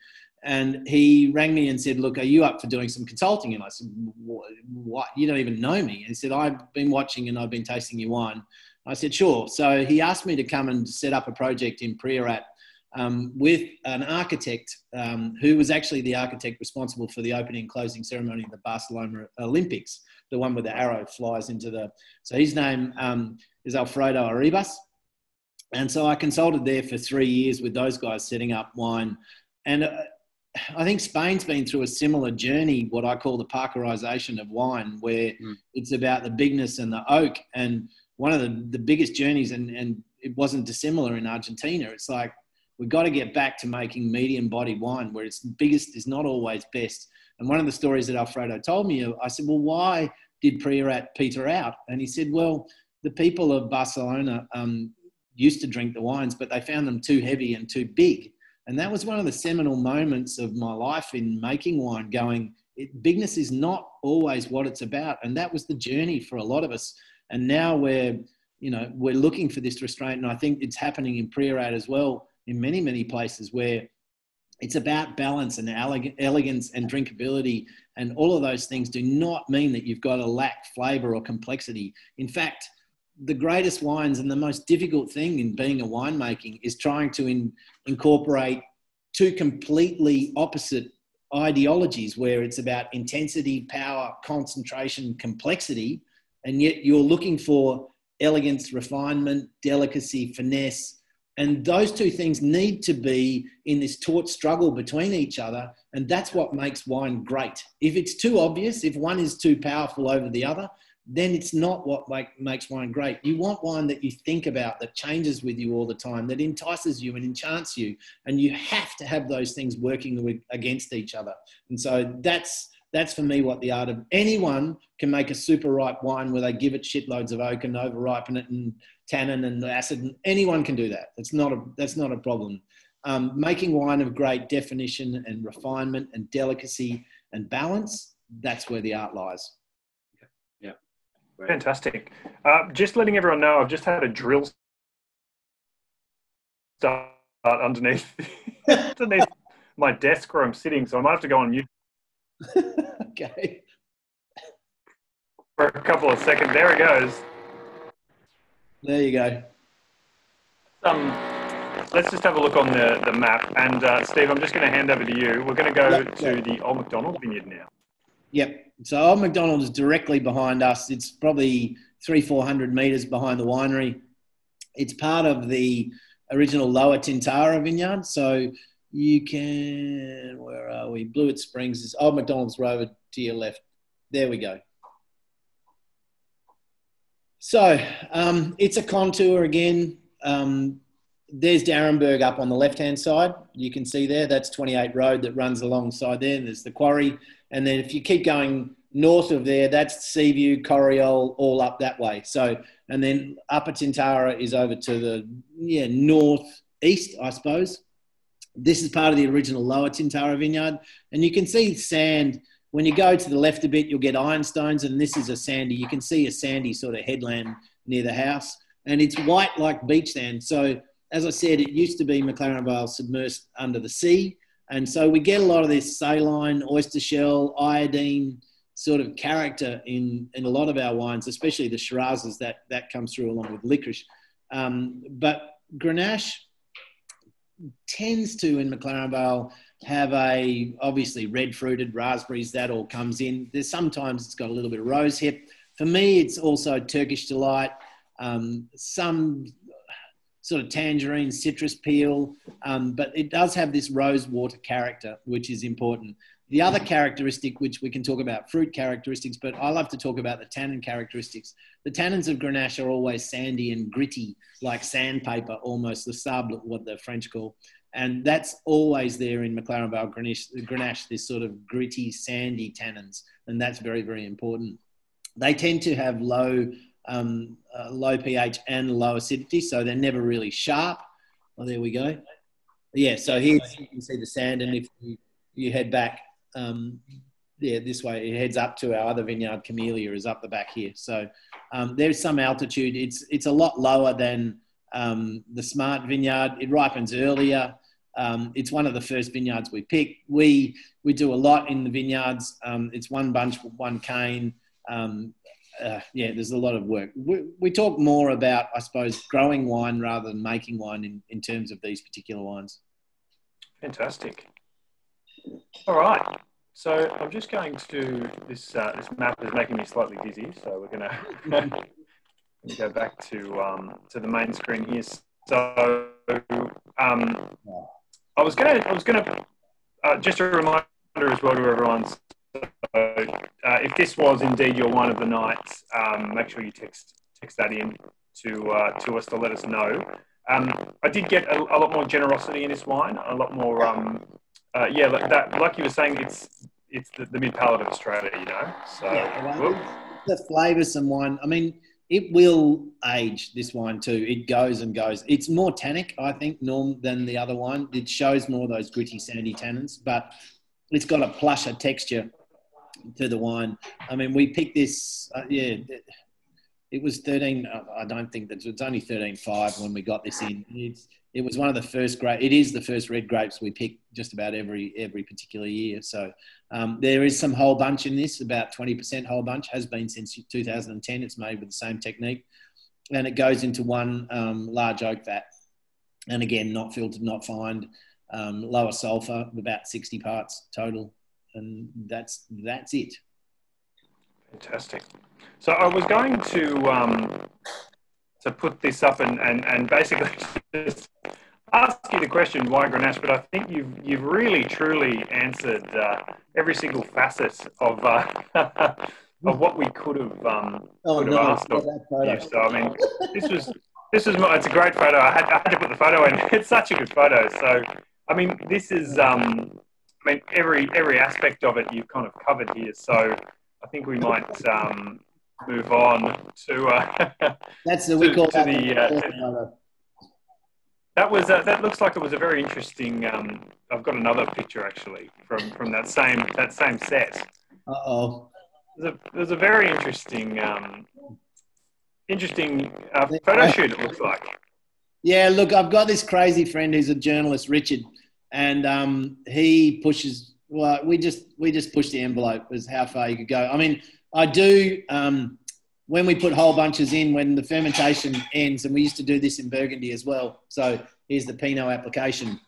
and he rang me and said, look, are you up for doing some consulting? And I said, what? You don't even know me. And he said, I've been watching and I've been tasting your wine. I said, sure. So he asked me to come and set up a project in Priorat with an architect who was actually the architect responsible for the opening and closing ceremony of the Barcelona Olympics, the one where the arrow flies into the... So his name is Alfredo Arribas. And so I consulted there for 3 years with those guys setting up wine. And I think Spain's been through a similar journey, what I call the Parkerization of wine, where it's about the bigness and the oak. And one of the biggest journeys, and it wasn't dissimilar in Argentina, it's like, we've got to get back to making medium-bodied wine where it's biggest is not always best. And one of the stories that Alfredo told me, I said, well, why did Priorat peter out? And he said, well, the people of Barcelona used to drink the wines, but they found them too heavy and too big. And that was one of the seminal moments of my life in making wine, going, bigness is not always what it's about. And that was the journey for a lot of us. And now we're looking for this restraint. And I think it's happening in pre-rate as well, in many, many places where it's about balance and elegance and drinkability. And all of those things do not mean that you've got to lack flavor or complexity. In fact, the greatest wines and the most difficult thing in being a winemaking is trying to incorporate two completely opposite ideologies, where it's about intensity, power, concentration, complexity, and yet you're looking for elegance, refinement, delicacy, finesse. And those two things need to be in this taut struggle between each other. And that's what makes wine great. If it's too obvious, if one is too powerful over the other, then it's not what makes wine great. You want wine that you think about, that changes with you all the time, that entices you and enchants you. And you have to have those things working against each other. And so that's for me what the art of. Anyone can make a super ripe wine where they give it shitloads of oak and over-ripen it and tannin and acid. And anyone can do that. That's not a problem. Making wine of great definition and refinement and delicacy and balance, that's where the art lies. Yeah. Fantastic. Just letting everyone know, I've just had a drill start underneath my desk where I'm sitting, so I might have to go on mute. Okay. For a couple of seconds. There it goes. There you go. Let's just have a look on the map. And Steve, I'm just going to hand over to you. We're going to go to the Old MacDonald Vineyard now. Yep. So Old MacDonald is directly behind us. It's probably 300-400 metres behind the winery. It's part of the original Lower Tintara vineyard. So you can, where are we? Blewett Springs is Old MacDonald's Road to your left. There we go. So it's a contour again. There's Darrenberg up on the left-hand side. You can see there, that's 28 Road that runs alongside there. There's the quarry. And then if you keep going north of there, that's Seaview, Corriol, all up that way. So, and then Upper Tintara is over to the northeast, I suppose. This is part of the original Lower Tintara vineyard. And you can see sand. When you go to the left a bit, you'll get ironstones, and this is a sandy. You can see a sandy sort of headland near the house. And it's white like beach sand. So, as I said, it used to be McLaren Vale submersed under the sea. And so we get a lot of this saline, oyster shell, iodine sort of character in a lot of our wines, especially the Shirazes that comes through along with licorice. But Grenache tends to, in McLaren Vale, have obviously red fruited raspberries, that all comes in. There's sometimes it's got a little bit of rose hip. For me, it's also Turkish delight, some sort of tangerine, citrus peel, but it does have this rose water character, which is important. The other characteristic, which we can talk about, fruit characteristics, but I love to talk about the tannin characteristics. The tannins of Grenache are always sandy and gritty, like sandpaper, almost the sable, what the French call. And that's always there in McLaren Vale Grenache, this sort of gritty, sandy tannins. And that's very, very important. They tend to have low pH and low acidity, so they're never really sharp. Oh, there we go. Yeah, so here you can see the sand, and if you head back, this way, it heads up to our other vineyard, Camellia, is up the back here. So there's some altitude. It's a lot lower than the Smart vineyard. It ripens earlier. It's one of the first vineyards we pick. We do a lot in the vineyards. It's one bunch, one cane. There's a lot of work. We talk more about, I suppose, growing wine rather than making wine in terms of these particular wines. Fantastic. All right. So I'm just going to, this map is making me slightly dizzy, so we're going to go back to the main screen here. So I was going to just a reminder as well to everyone. If this was indeed your wine of the night, make sure you text that in to us to let us know. I did get a lot more generosity in this wine, a lot more, like that. Like you were saying, it's the mid palate of Australia, you know. So the flavoursome wine. I mean, it will age, this wine too. It goes and goes. It's more tannic, I think, than the other wine. It shows more of those gritty, sandy tannins, but it's got a plusher texture to the wine. I mean, we picked this, it was 13. I don't think that it's only 13.5 when we got this in. It was one of the first it is the first red grapes we pick just about every particular year. So there is some whole bunch in this, about 20% whole bunch, has been since 2010. It's made with the same technique. And it goes into one large oak vat. And again, not filtered, not fined, lower sulfur, about 60 parts total. And that's it. Fantastic. So I was going to put this up and basically just ask you the question, why Grenache? But I think you've really truly answered every single facet of of what we could have asked of you. So I mean, this was it's a great photo. I had to put the photo in. It's such a good photo. So I mean, this is I mean every aspect of it you've kind of covered here. So I think we might move on to that's the we call to the. That looks like it was a very interesting. I've got another picture actually from that same set. Uh-oh. It was a very interesting photo shoot. It looks like. Yeah, look, I've got this crazy friend who's a journalist, Richard, and he pushes. Well, we just pushed the envelope as how far you could go. I mean, I do. When we put whole bunches in, when the fermentation ends, and we used to do this in Burgundy as well. So here's the Pinot application.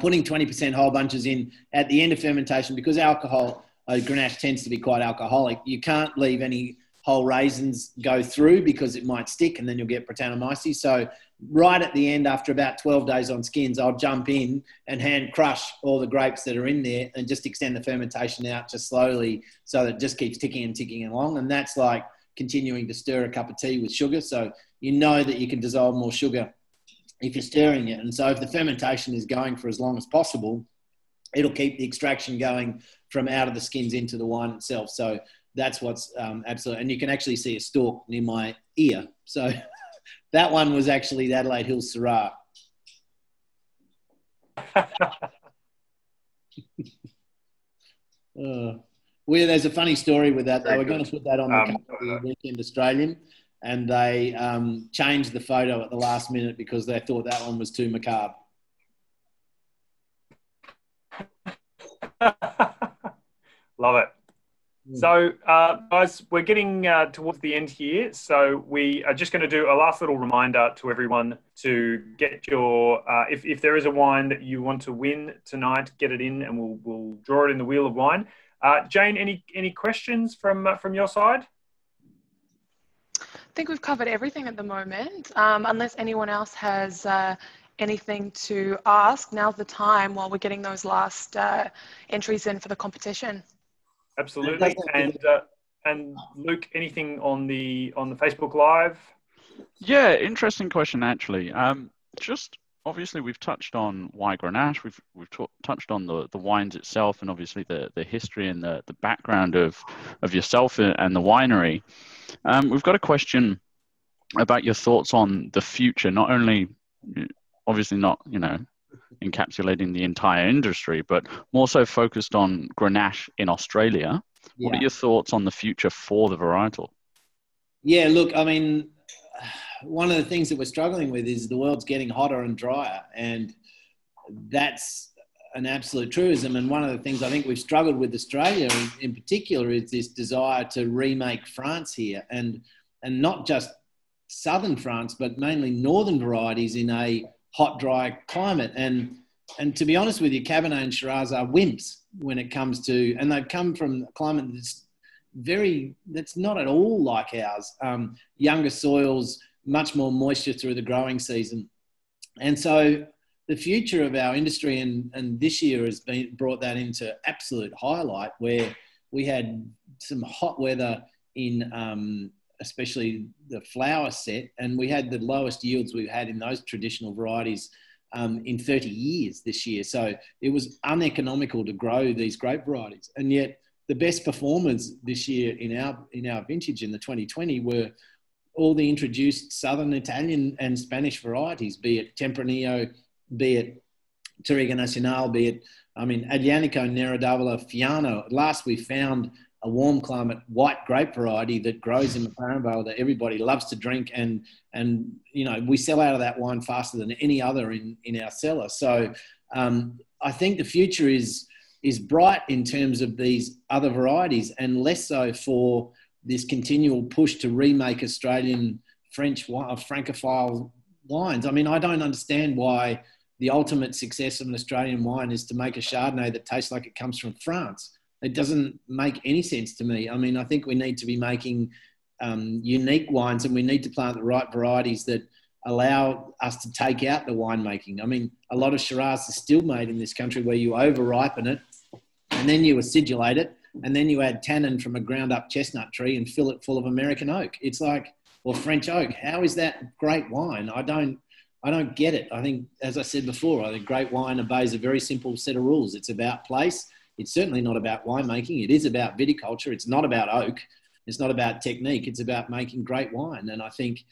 Putting 20% whole bunches in at the end of fermentation, because alcohol, Grenache tends to be quite alcoholic. You can't leave any whole raisins go through because it might stick and then you'll get Brettanomyces. So right at the end, after about 12 days on skins, I'll jump in and hand crush all the grapes that are in there and just extend the fermentation out just slowly so that it just keeps ticking and ticking along. And that's like continuing to stir a cup of tea with sugar. So you know that you can dissolve more sugar if you're stirring it. And so if the fermentation is going for as long as possible, it'll keep the extraction going from out of the skins into the wine itself. So that's what's absolutely, and you can actually see a stalk near my ear. So that one was actually the Adelaide Hills Syrah. There's a funny story with that. They were going to put that on the cover of the Weekend Australian, and they changed the photo at the last minute because they thought that one was too macabre. Love it. So, guys, we're getting towards the end here. So we are just going to do a last little reminder to everyone to get your, if there is a wine that you want to win tonight, get it in and we'll draw it in the Wheel of Wine. Jane, any questions from your side? I think we've covered everything at the moment. Unless anyone else has anything to ask, now's the time while we're getting those last entries in for the competition. Absolutely. And Luke, anything on the Facebook Live? Yeah, interesting question actually. Just obviously we've touched on why Grenache, we've touched on the wines itself, and obviously the history and the background of yourself and the winery. We've got a question about your thoughts on the future, not only obviously not, encapsulating the entire industry, but more so focused on Grenache in Australia. Yeah. What are your thoughts on the future for the varietal? Yeah, look, I mean, one of the things that we're struggling with is the world's getting hotter and drier, and that's an absolute truism. And one of the things I think we've struggled with Australia in particular is this desire to remake France here, and not just southern France, but mainly northern varieties in a hot, dry climate. And to be honest with you, Cabernet and Shiraz are wimps when it comes to, and they've come from a climate that's not at all like ours. Younger soils, much more moisture through the growing season. And so the future of our industry, and this year has brought that into absolute highlight, where we had some hot weather in especially the flower set, and we had the lowest yields we've had in those traditional varieties in 30 years this year. So it was uneconomical to grow these grape varieties. And yet the best performers this year in our vintage in the 2020 were all the introduced Southern Italian and Spanish varieties, be it Tempranillo, be it Touriga Nacional, be it I mean, Aglianico, Neradavola, Fiano. At last we found a warm climate white grape variety that grows in the Pannell Vale that everybody loves to drink. And you know, we sell out of that wine faster than any other in our cellar. So I think the future is bright in terms of these other varieties, and less so for this continual push to remake Australian Francophile wines. I mean, I don't understand why the ultimate success of an Australian wine is to make a Chardonnay that tastes like it comes from France. It doesn't make any sense to me. I mean, I think we need to be making unique wines, and we need to plant the right varieties that allow us to take out the winemaking. I mean, a lot of Shiraz is still made in this country where you over-ripen it and then you acidulate it and then you add tannin from a ground-up chestnut tree and fill it full of American oak. It's like, or French oak. How is that great wine? I don't get it. I think, as I said before, I think great wine obeys a very simple set of rules. It's about place. It's certainly not about winemaking. It is about viticulture. It's not about oak. It's not about technique. It's about making great wine. And I think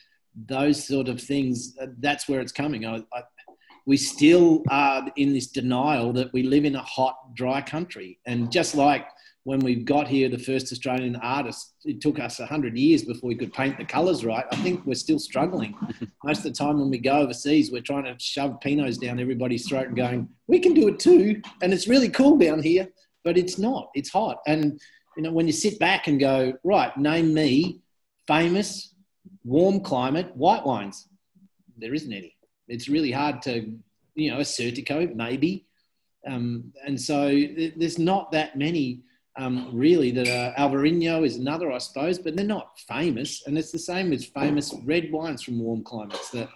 those sort of things, that's where it's coming. We still are in this denial that we live in a hot, dry country. And just like when we got here, the first Australian artists, it took us 100 years before we could paint the colours right. I think we're still struggling. Most of the time when we go overseas, we're trying to shove Pinots down everybody's throat and going, we can do it too. And it's really cool down here, but it's not. It's hot. And, you know, when you sit back and go, right, name me famous, warm climate white wines, there isn't any. It's really hard to, you know, a Certico, maybe. And so there's not that many really that are. Alvarinho is another, I suppose, but they're not famous. And it's the same as famous red wines from warm climates, that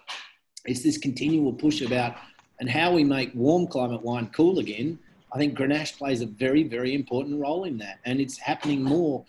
it's this continual push about, and how we make warm climate wine cool again. I think Grenache plays a very, very important role in that. And it's happening more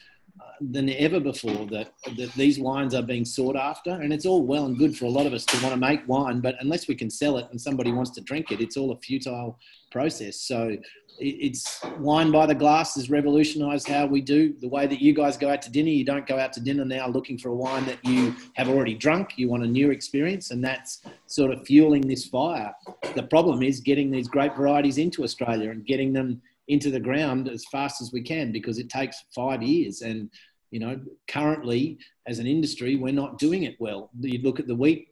than ever before that these wines are being sought after. And it's all well and good for a lot of us to want to make wine, but unless we can sell it and somebody wants to drink it, it's all a futile process. So it's wine by the glass has revolutionized how we do the way that you guys go out to dinner. You don't go out to dinner now looking for a wine that you have already drunk. You want a new experience, and that's sort of fueling this fire. The problem is getting these great varieties into Australia and getting them into the ground as fast as we can, because it takes 5 years. And, you know, currently as an industry, we're not doing it well. You look at the wheat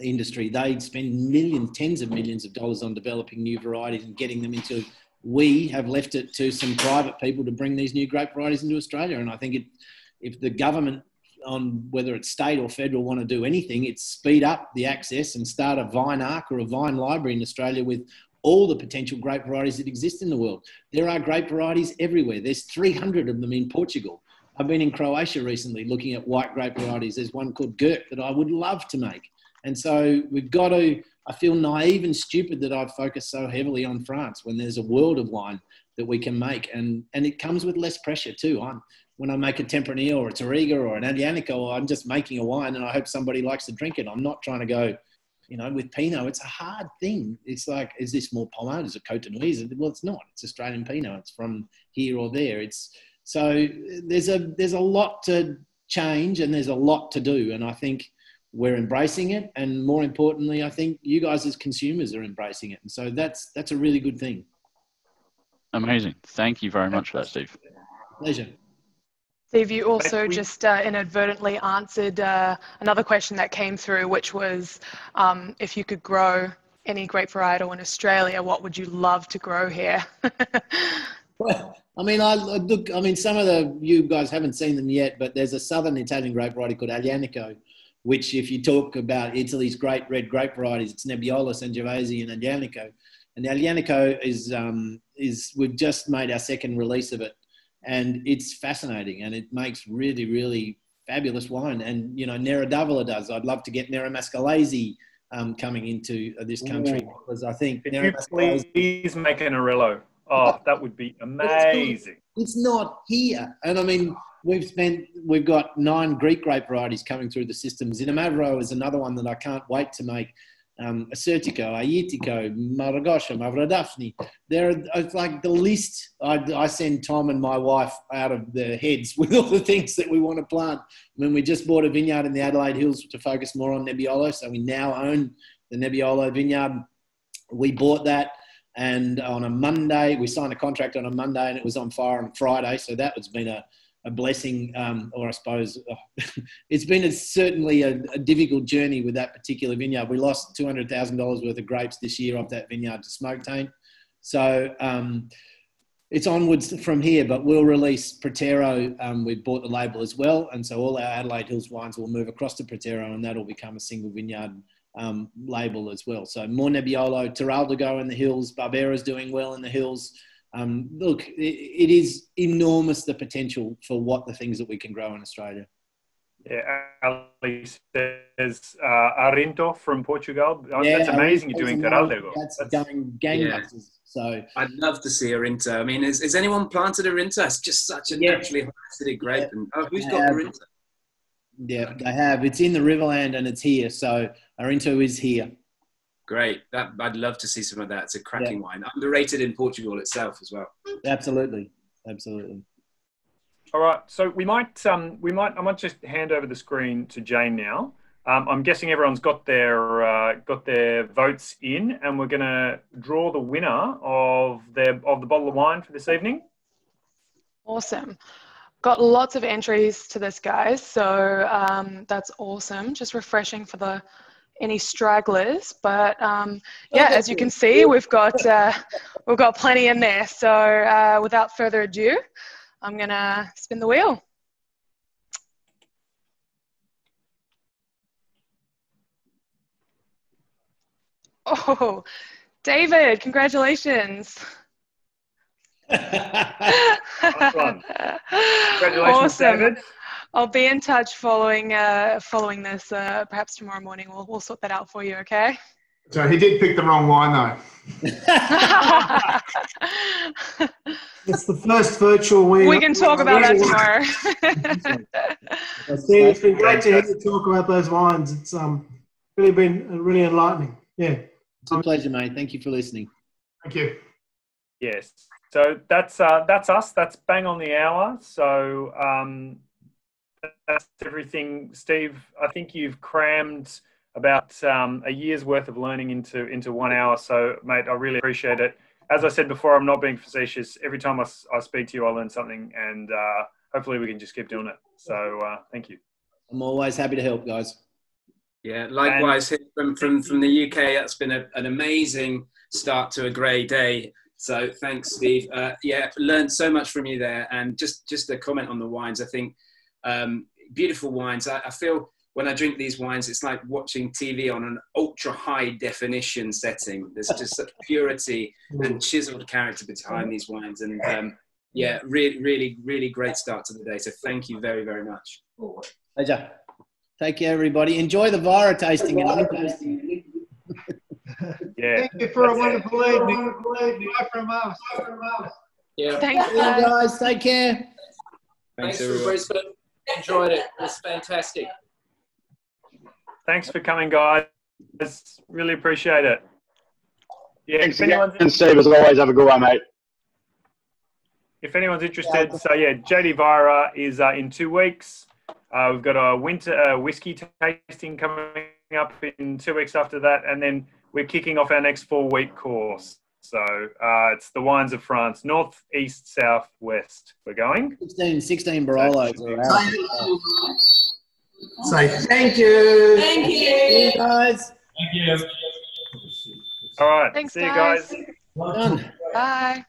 industry, they spend millions, tens of millions of dollars on developing new varieties and getting them into. We have left it to some private people to bring these new grape varieties into Australia. And I think if the government, on whether it's state or federal, want to do anything, it's speed up the access and start a vine arc or a vine library in Australia with all the potential grape varieties that exist in the world. There are grape varieties everywhere. There's 300 of them in Portugal. I've been in Croatia recently looking at white grape varieties. There's one called Gert that I would love to make. And so we've got to, I feel naive and stupid that I've focused so heavily on France when there's a world of wine that we can make. And it comes with less pressure too. When I make a Tempranillo or a Touriga or an Aglianico, I'm just making a wine and I hope somebody likes to drink it. I'm not trying to go, you know, with Pinot, it's a hard thing. It's like, is this more Pommard? Is it Côte de Nuits? Well, it's not. It's Australian Pinot. It's from here or there. So there's a lot to change and there's a lot to do. And I think we're embracing it. And more importantly, I think you guys as consumers are embracing it. And so that's a really good thing. Amazing. Thank you very much for that, Steve. Pleasure. Steve, you also just inadvertently answered another question that came through, which was if you could grow any grape varietal in Australia, what would you love to grow here? Well, I mean, some of you guys haven't seen them yet, but there's a southern Italian grape variety called Aglianico, which, if you talk about Italy's great red grape varieties, it's Nebbiolo, Sangiovese, and Aglianico. And the Aglianico is we've just made our second release of it. And it's fascinating, and it makes really, really fabulous wine. And, you know, Neradavola does. I'd love to get Nera Mascalese coming into this country, because I think Nera Mascalese... Please make an Aurello. Oh, that would be amazing. It's not here. And I mean, we've got 9 Greek grape varieties coming through the system. Zinamavro is another one that I can't wait to make. Certico, Aietico, Maragosha, Mavradafni. It's like the list. I send Tom and my wife out of their heads with all the things that we want to plant. I mean, we just bought a vineyard in the Adelaide Hills to focus more on Nebbiolo, so we now own the Nebbiolo vineyard. We bought that And on a Monday, we signed a contract on a Monday, and it was on fire on Friday. So that has been a blessing, or I suppose it's been certainly a difficult journey with that particular vineyard. We lost $200,000 worth of grapes this year off that vineyard to smoke taint. So it's onwards from here, but we'll release Protero. We've bought the label as well. And so all our Adelaide Hills wines will move across to Protero, and that'll become a single vineyard label as well. So more Nebbiolo, Teral to go in the hills. Barbera's doing well in the hills. Look, it is enormous, the potential for what the things that we can grow in Australia. Yeah, Ali says Arinto from Portugal. Yeah, that's amazing you're doing Teral. That's going gangbusters. Yeah. So I'd love to see Arinto. I mean, has anyone planted Arinto? It's just such a naturally high acidic grape. And who's got Arinto? Yeah, they have. It's in the Riverland and it's here. So Arinto is here. Great. I'd love to see some of that. It's a cracking wine. Underrated in Portugal itself as well. Absolutely. Absolutely. All right. So I might just hand over the screen to Jane now. I'm guessing everyone's got their votes in, and we're going to draw the winner of the bottle of wine for this evening. Awesome. Got lots of entries to this, guys. So that's awesome. Just refreshing for any stragglers, but yeah, as you can see, we've got plenty in there. So without further ado, I'm gonna spin the wheel. Oh, David, congratulations. Congratulations, awesome. David. I'll be in touch following this. Perhaps tomorrow morning we'll sort that out for you. Okay. So he did pick the wrong wine though. It's the first virtual win. We can talk about that tomorrow. It's been great to hear you talk about those wines. It's really been really enlightening. Yeah. It's a pleasure, mate. Thank you for listening. Thank you. Yes. So that's us. That's bang on the hour. So that's everything. Steve, I think you've crammed about a year's worth of learning into 1 hour. So, mate, I really appreciate it. As I said before, I'm not being facetious. Every time I speak to you, I learn something, and hopefully we can just keep doing it. So thank you. I'm always happy to help, guys. Yeah, likewise from the UK. That's been an amazing start to a grey day. So thanks, Steve. Yeah, learned so much from you there. And just a comment on the wines. I think beautiful wines. I feel when I drink these wines, it's like watching TV on an ultra high definition setting. There's just such purity and chiseled character behind these wines. And yeah, really great start to the day. So thank you very, very much. Pleasure. Take care, everybody. Enjoy the Vajra tasting. Yeah. Thank you for a wonderful evening. Bye from us. Yeah. Thanks, guys. Take care. Thanks for Brisbane. Enjoyed it. It was fantastic. Thanks for coming, guys. Really appreciate it. Yeah. Thanks again, Steve. As always, have a good one, mate. If anyone's interested, so yeah, JD Vajra is in 2 weeks. We've got a winter whiskey tasting coming up in 2 weeks after that, and then we're kicking off our next 4-week course. So it's the wines of France, north, east, south, west. We're going 16 Barolos. Say thank you. Thank you. Hey guys. Thank you. all right. Thanks, See you guys. Well done. Bye.